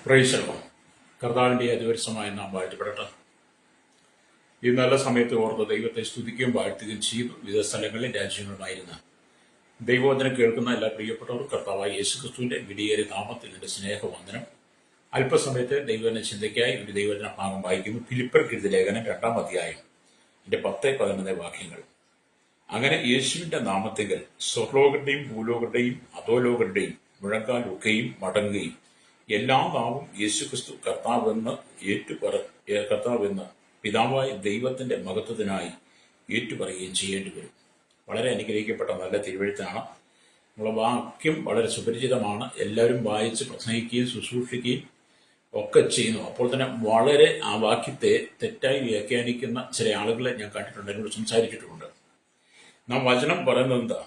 പ്രൈസലോ കർത്താവിൻ്റെ അതിപരിസമായ നാം വാഴ്ത്തപ്പെടട്ടെ. ഈ നല്ല സമയത്ത് ഓർത്ത് ദൈവത്തെ സ്തുതിക്കുകയും വാഴ്ത്തുകയും ചെയ്തു. വിവിധ സ്ഥലങ്ങളിലും രാജ്യങ്ങളുമായിരുന്ന ദൈവവചനം കേൾക്കുന്ന എല്ലാ പ്രിയപ്പെട്ടവർക്കും കർത്താവായ യേശുക്രിസ്തുവിന്റെ വിലയേറിയ നാമത്തിൽ എൻ്റെ സ്നേഹവന്ദനം. അല്പസമയത്ത് ദൈവവചന ചിന്തയ്ക്കായി ഒരു ദൈവവചന ഭാഗം വായിക്കുന്നു. ഫിലിപ്പിയർക്കെഴുതിയ ലേഖനം 2-ാം അധ്യായം 10-11 വാക്യങ്ങൾ. അങ്ങനെ യേശുവിന്റെ നാമത്തിൽ സ്വർലോകരുടെയും ഭൂലോകരുടെയും അധോലോകരുടെയും മുഴങ്കാൽ ഒക്കെയും മടങ്ങുകയും എല്ലാ നാവും യേശുക്രിസ്തു കർത്താവെന്ന് പിതാവായ ദൈവത്തിന്റെ മഹത്വത്തിനായി ഏറ്റുപറയുകയും ചെയ്യേണ്ടി വരും. വളരെ അനുഗ്രഹിക്കപ്പെട്ട നല്ല തിരുവെഴുത്താണ്. നമ്മളെ വാക്യം വളരെ സുപരിചിതമാണ്. എല്ലാവരും വായിച്ച് പ്രസംഗിക്കുകയും ശുശ്രൂഷിക്കുകയും ഒക്കെ ചെയ്യുന്നു. അപ്പോൾ തന്നെ വളരെ ആ വാക്യത്തെ തെറ്റായി വ്യാഖ്യാനിക്കുന്ന ചില ആളുകളെ ഞാൻ കണ്ടിട്ടുണ്ട്, എന്നോട് സംസാരിച്ചിട്ടുമുണ്ട്. നാം വചനം പറയുന്നത് എന്താ?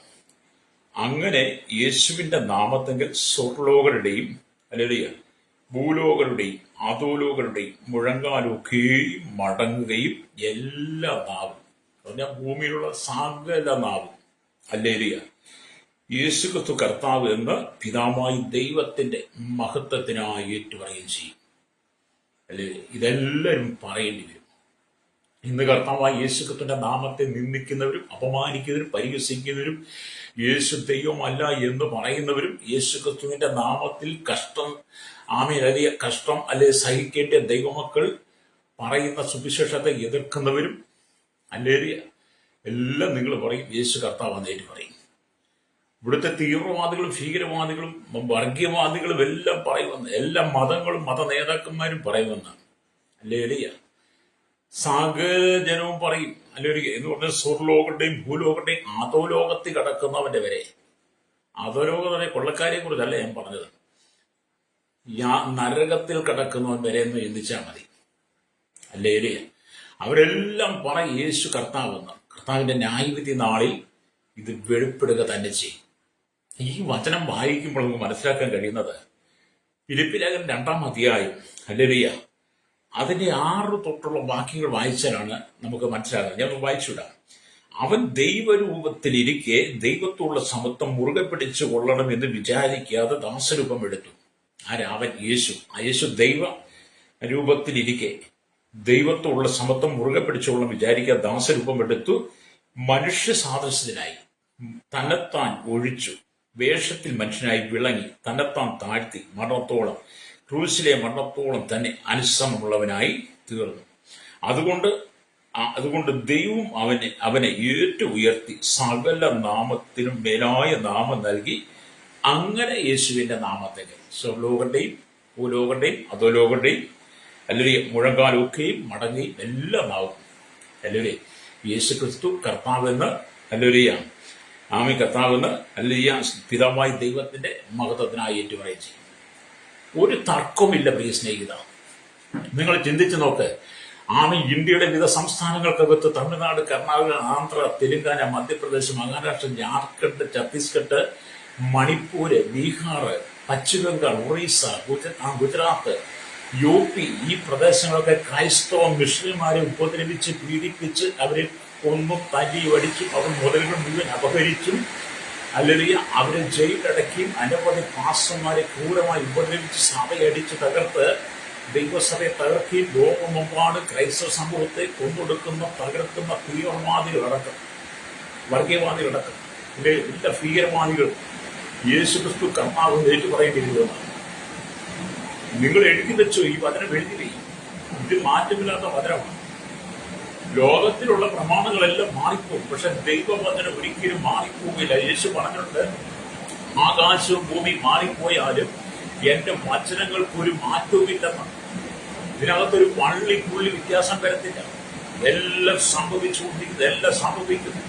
അങ്ങനെ യേശുവിന്റെ നാമത്തെങ്കിൽ സ്വർലോകരുടെയും അല്ലെങ്കിൽ ഭൂലോകരുടെയും അധോലോകരുടെയും മുഴങ്കാലൊക്കെയും മടങ്ങുകയും എല്ലാ നാവും, പറഞ്ഞാൽ ഭൂമിയിലുള്ള സകല നാവും ഹല്ലേലൂയ യേശുക്രിസ്തു കർത്താവ് എന്ന് പിതാവായ ദൈവത്തിന്റെ മഹത്വത്തിനായി ഏറ്റുപറയുകയും ചെയ്യും. അല്ലേ? ഇതെല്ലാവരും പറയേണ്ടി വരും. ഇന്ന് കർത്താവായ യേശുക്രിസ്തുവിന്റെ നാമത്തെ നിന്ദിക്കുന്നവരും അപമാനിക്കുന്നവരും പരിഹസിക്കുന്നവരും യേശു ദൈവമല്ല എന്ന് പറയുന്നവരും യേശുക്രിസ്തുവിന്റെ നാമത്തിൽ കഷ്ടം അല്ലെ സഹിക്കേണ്ട ദൈവമക്കൾ പറയുന്ന സുവിശേഷത്തെ എതിർക്കുന്നവരും അല്ലേറിയ എല്ലാം നിങ്ങൾ പറയും യേശു കർത്താവെന്നേറ്റ് പറയും. ഇവിടുത്തെ തീവ്രവാദികളും ഭീകരവാദികളും വർഗീയവാദികളും എല്ലാം പറയുമെന്ന്, എല്ലാ മതങ്ങളും മത നേതാക്കന്മാരും പറയുമെന്ന് അല്ലേറിയ സകല ജനവും പറയും. അല്ലെങ്കിൽ എന്ന് പറഞ്ഞാൽ സ്വർലോകരുടെയും ഭൂലോകരുടെയും അധോലോകത്തിൽ കിടക്കുന്നവന്റെ വരെ, അധോലോകത്തെ കൊള്ളക്കാരെ കുറിച്ചല്ല ഞാൻ പറഞ്ഞത്, നരകത്തിൽ കിടക്കുന്നവൻ വരെ എന്ന് ചിന്തിച്ചാൽ മതി. അല്ലേ? അവരെല്ലാം പറയും യേശു കർത്താവെന്ന്. കർത്താവിന്റെ ന്യായവിധി നാളിൽ ഇത് വെളിപ്പെടുക തന്നെ ചെയ്യും. ഈ വചനം വായിക്കുമ്പോൾ നമുക്ക് മനസ്സിലാക്കാൻ കഴിയുന്നത് ഫിലിപ്പിയർ ലേഖനം 2-ാം അധ്യായം ഹല്ലേലൂയ അതിന്റെ 6 തൊട്ടുള്ള വാക്യങ്ങൾ വായിച്ചാലാണ് നമുക്ക് മനസ്സിലാകുന്നത്. ഞാൻ വായിച്ചുവിടാം. അവൻ ദൈവരൂപത്തിലിരിക്കെ ദൈവത്തോടുള്ള സമത്വം മുറുകെ പിടിച്ചു കൊള്ളണം എന്ന് വിചാരിക്കാതെ ദാസരൂപം എടുത്തു. ആരാവൻ? യേശു. ആ യേശു ദൈവ രൂപത്തിലിരിക്കെ ദൈവത്തോടുള്ള സമത്വം മുറുകെ പിടിച്ചുകൊള്ളണം വിചാരിക്കാതെ ദാസരൂപം എടുത്തു. മനുഷ്യ സാദൃശ്യത്തിനായി തന്നെത്താൻ ഒഴിച്ചു, വേഷത്തിൽ മനുഷ്യനായി വിളങ്ങി, തന്നെത്താൻ താഴ്ത്തി മരണത്തോളം, ക്രൂശിലെ മരണത്തോളം തന്നെ അനുസരണമുള്ളവനായി തീർന്നു. അതുകൊണ്ട് ദൈവം അവനെ ഉയർത്തി സകല നാമത്തിനും മേലായ നാമം നൽകി. അങ്ങനെ യേശുവിന്റെ നാമത്തിൽ സ്വർലോകരുടെയും ഭൂലോകരുടെയും അധോലോകരുടെയും അല്ലെങ്കിൽ മുഴങ്കാലൊക്കെയും മടങ്ങുകയും എല്ലാം നാവും അല്ലെങ്കിൽ യേശു ക്രിസ്തു കർത്താവെന്ന് അല്ലെങ്കിൽ ആമി കർത്താവെന്ന് അല്ലെങ്കിൽ പിതാവായ ദൈവത്തിന്റെ മഹത്വത്തിനായി ഏറ്റുപറയുകയും ചെയ്യും. ഒരു തർക്കമില്ല പ്രിയ സ്നേഹിത. നിങ്ങൾ ചിന്തിച്ചു നോക്ക്. ഇന്ത്യയുടെ വിവിധ സംസ്ഥാനങ്ങൾക്കകത്ത് തമിഴ്നാട്, കർണാടക, ആന്ധ്ര, തെലുങ്കാന, മധ്യപ്രദേശ്, മഹാരാഷ്ട്ര, ജാർഖണ്ഡ്, ഛത്തീസ്ഗഡ്, മണിപ്പൂര്, ബീഹാർ, പശ്ചിമബംഗാൾ, ഒറീസ, ഗുജറാത്ത്, UP ഈ പ്രദേശങ്ങളൊക്കെ ക്രൈസ്തവ മിഷണറിമാരെ ഉപദ്രവിച്ച് പീഡിപ്പിച്ച് അവരെ കൊന്നും തല്ലി വടിച്ചും അവർ മുതലുകൾ മുഴുവൻ അപഹരിച്ചും അല്ലെങ്കിൽ അവരെ ജയിലടക്കിയും അനവധി പാസ്റ്റർമാരെ ക്രൂരമായി ഉപദ്രവിച്ച് സഭയടിച്ച് തകർത്ത് ദൈവസഭയെ തകർക്കുകയും ലോകമെമ്പാട് ക്രൈസ്തവ സമൂഹത്തെ കൊന്നൊടുക്കുന്ന തകർക്കുന്ന തീവ്രവാദികളടക്കം വർഗീയവാദികളടക്കം എല്ലാ ഭീകരവാദികളും യേശുക്രിസ്തു കർത്താവ് ഏറ്റുപറയേണ്ടിയിരിക്കുന്നതാണ്. നിങ്ങൾ എഴുതി വെച്ചോ, ഈ വചനം എഴുതി വയ്യും. ഇത് മാറ്റമില്ലാത്ത വചനമാണ്. ലോകത്തിലുള്ള പ്രമാണങ്ങളെല്ലാം മാറിപ്പോകും, പക്ഷെ ദൈവവചനം ഒരിക്കലും മാറിപ്പോകില്ല. യേശു പറഞ്ഞിട്ടുണ്ട്, ആകാശവും ഭൂമി മാറിപ്പോയാലും എന്റെ വചനങ്ങൾക്കൊരു മാറ്റവുമില്ലെന്നാണ്. ഇതിനകത്തൊരു പുള്ളി വ്യത്യാസം വരത്തില്ല. എല്ലാം സംഭവിച്ചുകൊണ്ടിരിക്കുന്നത്, എല്ലാം സംഭവിക്കുന്നു.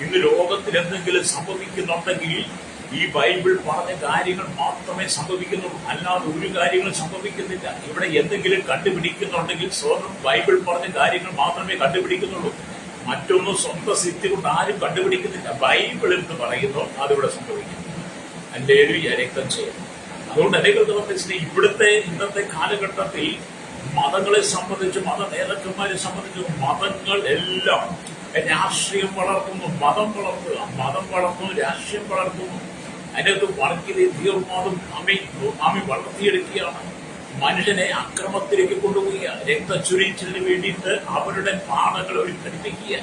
ഇന്ന് ലോകത്തിൽ എന്തെങ്കിലും സംഭവിക്കുന്നുണ്ടെങ്കിൽ ഈ ബൈബിൾ പറഞ്ഞ കാര്യങ്ങൾ മാത്രമേ സംഭവിക്കുന്നുള്ളൂ, അല്ലാതെ ഒരു കാര്യങ്ങളും സംഭവിക്കുന്നില്ല. ഇവിടെ എന്തെങ്കിലും കണ്ടുപിടിക്കുന്നുണ്ടെങ്കിൽ സ്വന്തം ബൈബിൾ പറഞ്ഞ കാര്യങ്ങൾ മാത്രമേ കണ്ടുപിടിക്കുന്നുള്ളൂ. മറ്റൊന്നും സ്വന്തം സിദ്ധി കൊണ്ട് ആരും കണ്ടുപിടിക്കുന്നില്ല. ബൈബിൾ എന്ന് പറയുന്നു, അതിവിടെ സംഭവിക്കുന്നു. എൻ്റെ രക്തം ചെയ്യും. അതുകൊണ്ട് ഇവിടുത്തെ ഇന്നത്തെ കാലഘട്ടത്തിൽ മതങ്ങളെ സംബന്ധിച്ച്, മത നേതാക്കന്മാരെ സംബന്ധിച്ച് മതങ്ങൾ എല്ലാം രാഷ്ട്രീയം വളർത്തുന്നു, മതം വളർത്തുന്നു, രാഷ്ട്രീയം വളർത്തുന്നു. അതിനകത്ത് വർഗീയതയും തീവ്രവാദം ആമി വളർത്തിയെടുക്കുകയാണ്. മനുഷ്യനെ അക്രമത്തിലേക്ക് കൊണ്ടുപോവുക, രക്തചൊരിച്ചിലിന് വേണ്ടിയിട്ട് അവരുടെ പാഠങ്ങൾ അവർ പഠിപ്പിക്കുക.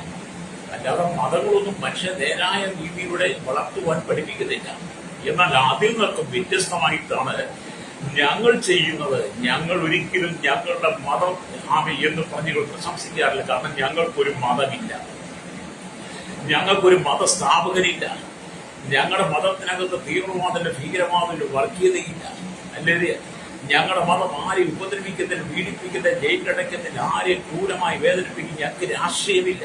അല്ലാതെ മതങ്ങളൊന്നും മനുഷ്യനെ നേരായ രീതിയിലൂടെ വളർത്തുവാൻ പഠിപ്പിക്കുന്നില്ല. എന്നാൽ അതിൽ നിന്നൊക്കെ വ്യത്യസ്തമായിട്ടാണ് ഞങ്ങൾ ചെയ്യുന്നത്. ഞങ്ങൾ ഒരിക്കലും ഞങ്ങളുടെ മതം എന്ന് പറഞ്ഞുകൊണ്ട് പ്രശംസിക്കാറില്ല. കാരണം ഞങ്ങൾക്കൊരു മതമില്ല, ഞങ്ങൾക്കൊരു മതസ്ഥാപകനില്ല, ഞങ്ങളുടെ മതത്തിനകത്ത് തീവ്രവാദത്തിന്റെ ഭീകരവാദത്തിന്റെ വർഗീയതയില്ല. അല്ലേ? ഞങ്ങളുടെ മതം ആരെയും ഉപദ്രവിക്കുന്നതിന്, പീഡിപ്പിക്കുന്നതിന്, ജയിലടയ്ക്കുന്നതിന്, ആരെയും ക്രൂരമായി വേദനിപ്പിക്കുന്ന ഞങ്ങൾക്ക് രാഷ്ട്രീയമില്ല.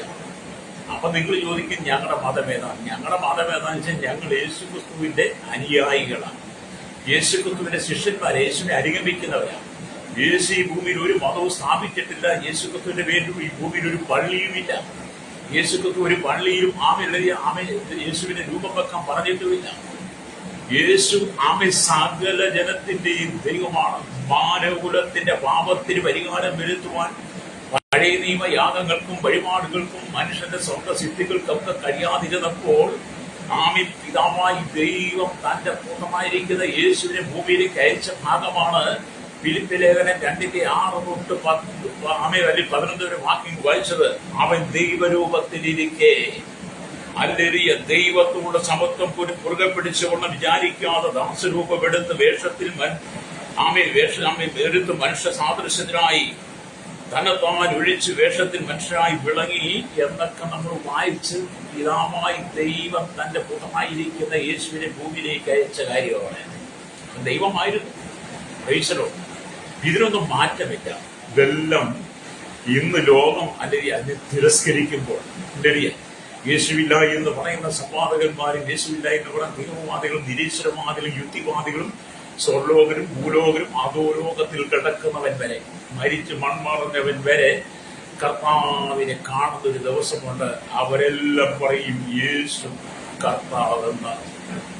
അപ്പൊ നിങ്ങൾ ചോദിക്കും ഞങ്ങളുടെ മതം ഏതാണ്? ഞങ്ങളുടെ മതം ഏതാണെന്ന് വെച്ചാൽ ഞങ്ങൾ യേശുക്രിസ്തുവിന്റെ അനുയായികളാണ്, യേശുക്രിസ്തുവിന്റെ ശിഷ്യന്മാർ, യേശുവിനെ അനുഗമിക്കുന്നവരാണ്. യേശു ഈ ഭൂമിയിൽ ഒരു മതവും സ്ഥാപിച്ചിട്ടില്ല. യേശുക്രിസ്തുവിന്റെ പേരിൽ ഈ ഭൂമിയിൽ ഒരു പള്ളിയുമില്ല. യേശുക്രിസ്തു ഒരു പള്ളിയിലും യേശുവിന്റെ രൂപം വെക്കാൻ പറഞ്ഞിട്ടുമില്ല. യേശു സകല ജനത്തിന്റെയും ദൈവമാണ്. മാനവകുലത്തിന്റെ പാപത്തിന് പരിഹാരം വരുത്തുവാൻ പഴയ നിയമ യാഗങ്ങൾക്കും വഴിപാടുകൾക്കും മനുഷ്യന്റെ സ്വർഗസിദ്ധികൾക്കൊക്കെ കഴിയാതിരുന്നപ്പോൾ പിതാവായി ദൈവം തന്റെ പൂർണ്ണമായിരിക്കുന്ന യേശുവിനെ ഭൂമിയിലേക്ക് അയച്ച ഭാഗമാണ് ഫിലിപ്പ് ലേഖനം 2:6-10 വരെ വാക്യം വായിച്ചത്. അവൻ ദൈവരൂപത്തിലിരിക്കെ അല്ലെറിയ ദൈവത്തോട് സമത്വം മുറുകെ പിടിച്ചുകൊണ്ട് വിചാരിക്കാതെ ദാസരൂപമെടുത്ത് വേഷത്തിൽ മനുഷ്യ സാദൃശ്യത്തിനായി തന്നെത്താൻ ഒഴിച്ച് വേഷത്തിൽ മനുഷ്യരായി വിളങ്ങി എന്നൊക്കെ നമ്മൾ വായിച്ച് പിതാവായി ദൈവം തന്റെ പുത്രമായിരിക്കുന്ന യേശുവിനെ ഭൂമിയിലേക്ക് അയച്ച കാര്യമാണ്. ദൈവമായിരുന്നു. ഇതിനൊന്നും മാറ്റമില്ല. ഇതെല്ലാം ഇന്ന് ലോകം അല്ലെങ്കിൽ അതിനെ തിരസ്കരിക്കുമ്പോൾ യേശുവില്ല എന്ന് പറയുന്ന സമ്പാദകന്മാരും, യേശുവില്ല എന്ന് പറയുന്ന തീവ്രവാദികളും, നിരീശ്വരവാദികളും, യുക്തിവാദികളും, സ്വർലോകരും ഭൂലോകരും അധോലോകത്തിൽ കിടക്കുന്നവൻ വരെ, മരിച്ച് മൺമറഞ്ഞവൻ വരെ കർത്താവിനെ കാണുന്ന ഒരു ദിവസമുണ്ട്. അവരെല്ലാം പറയും യേശു കർത്താവെന്ന്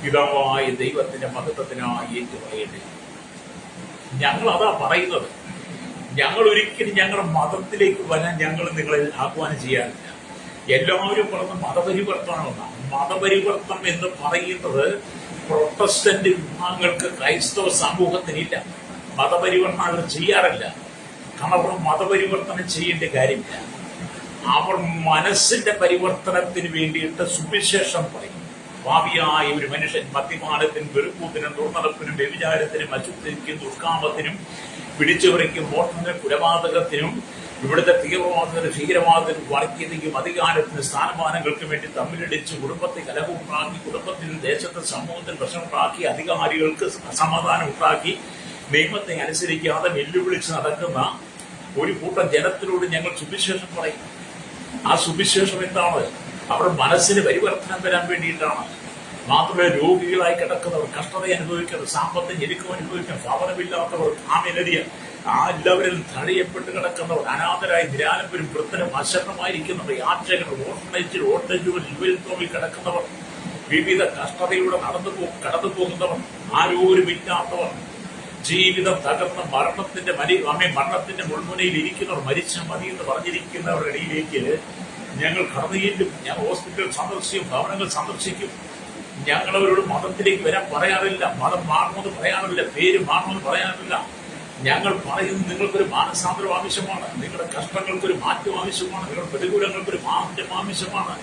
പിതാവായ ദൈവത്തിന്റെ മഹത്വത്തിനായി ഏറ്റുപറയേണ്ടി. ഞങ്ങൾ അതാ പറയുന്നത്. ഞങ്ങൾ ഒരിക്കലും ഞങ്ങളുടെ മതത്തിലേക്ക് വരാൻ ഞങ്ങൾ നിങ്ങളെ ആഹ്വാനം ചെയ്യാറില്ല. എല്ലാവരും പറഞ്ഞ മതപരിവർത്തനമാണ്. മതപരിവർത്തനം എന്ന് പറയുന്നത് പ്രൊട്ടസ്റ്റന്റ് വിഭാഗങ്ങൾക്ക്, ക്രൈസ്തവ സമൂഹത്തിനില്ല. മതപരിവർത്തനം അവർ ചെയ്യാറില്ല. കാരണം അവർ മതപരിവർത്തനം ചെയ്യേണ്ട കാര്യമില്ല. അവർ മനസ്സിന്റെ പരിവർത്തനത്തിന് വേണ്ടിയിട്ട് സുവിശേഷം പറയും. ഭാവിയായ ഒരു മനുഷ്യൻ മദ്യപാനത്തിനും, വെറുപ്പൂത്തിനും, ദുർനടപ്പിനും, വ്യഭിചാരത്തിനും, അശുദ്ധിക്കും, ദുഷ്കാമത്തിനും, പിടിച്ചുപറിക്കും, മോഷണത്തിനും, കുലപാതകത്തിനും, ഇവിടുത്തെ തീവ്രവാദത്തിനും, ഭീകരവാദത്തിനും, വർഗീയതയ്ക്കും, അധികാരത്തിനും, സ്ഥാനമാനങ്ങൾക്കും വേണ്ടി തമ്മിലടിച്ച് കുടുംബത്തെ കലഹമുണ്ടാക്കി, കുടുംബത്തിൽ, ദേശത്തെ, സമൂഹത്തിൽ പ്രശ്നമുണ്ടാക്കി, അധികാരികൾക്ക് അസമാധാനം ഉണ്ടാക്കി, നിയമത്തെ അനുസരിക്കാതെ വെല്ലുവിളിച്ച് നടക്കുന്ന ഒരു കൂട്ടം ജനത്തിനോട് ഞങ്ങൾ സുവിശേഷം പറയും. ആ സുവിശേഷം എന്താണ്? അവരുടെ മനസ്സിന് പരിവർത്തനം വരാൻ വേണ്ടിയിട്ടാണ്. മാത്രമേ രോഗികളായി കിടക്കുന്നവർ, കഷ്ടത അനുഭവിക്കുന്നവർ, സാമ്പത്തിക ഞെരുക്കം അനുഭവിക്കുന്നവർ, ഭവനമില്ലാത്തവർ, എല്ലാവരും തഴയപ്പെട്ട് കിടക്കുന്നവർ, അനാഥരായി നിരാലംബരും വൃദ്ധനും അശരണമായിരിക്കുന്നവർ, യാചകർ, ഓർഫനേജിൽ, ഓർട്ടേജുകൾ, ജുവൽ കിടക്കുന്നവർ, വിവിധ കഷ്ടതയിലൂടെ കടന്നു പോകുന്നവർ, ആരോരുമില്ലാത്തവർ, ജീവിതം തകർന്ന മരണത്തിന്റെ മുൾമുനയിൽ ഇരിക്കുന്നവർ, മരിച്ച മതി എന്ന് പറഞ്ഞിരിക്കുന്നവരുടെ ഇടയിലേക്ക് ഞങ്ങൾ കടന്നു ചെല്ലും. ഞങ്ങൾ ഹോസ്പിറ്റൽ സന്ദർശിക്കും, ഭവനങ്ങൾ സന്ദർശിക്കും. ഞങ്ങളവരോട് മതത്തിലേക്ക് വരാൻ പറയാറില്ല, മതം മാറണമെന്ന് പറയാറില്ല, പേര് മാറണമെന്ന് പറയാറില്ല. ഞങ്ങൾ പറയുന്നത് നിങ്ങൾക്കൊരു മാനസാന്തരം ആവശ്യമാണ്, നിങ്ങളുടെ കഷ്ടങ്ങൾക്കൊരു മാറ്റം ആവശ്യമാണ്, നിങ്ങളുടെ പ്രതികൂലങ്ങൾക്കൊരു മാറ്റം ആവശ്യമാണ്.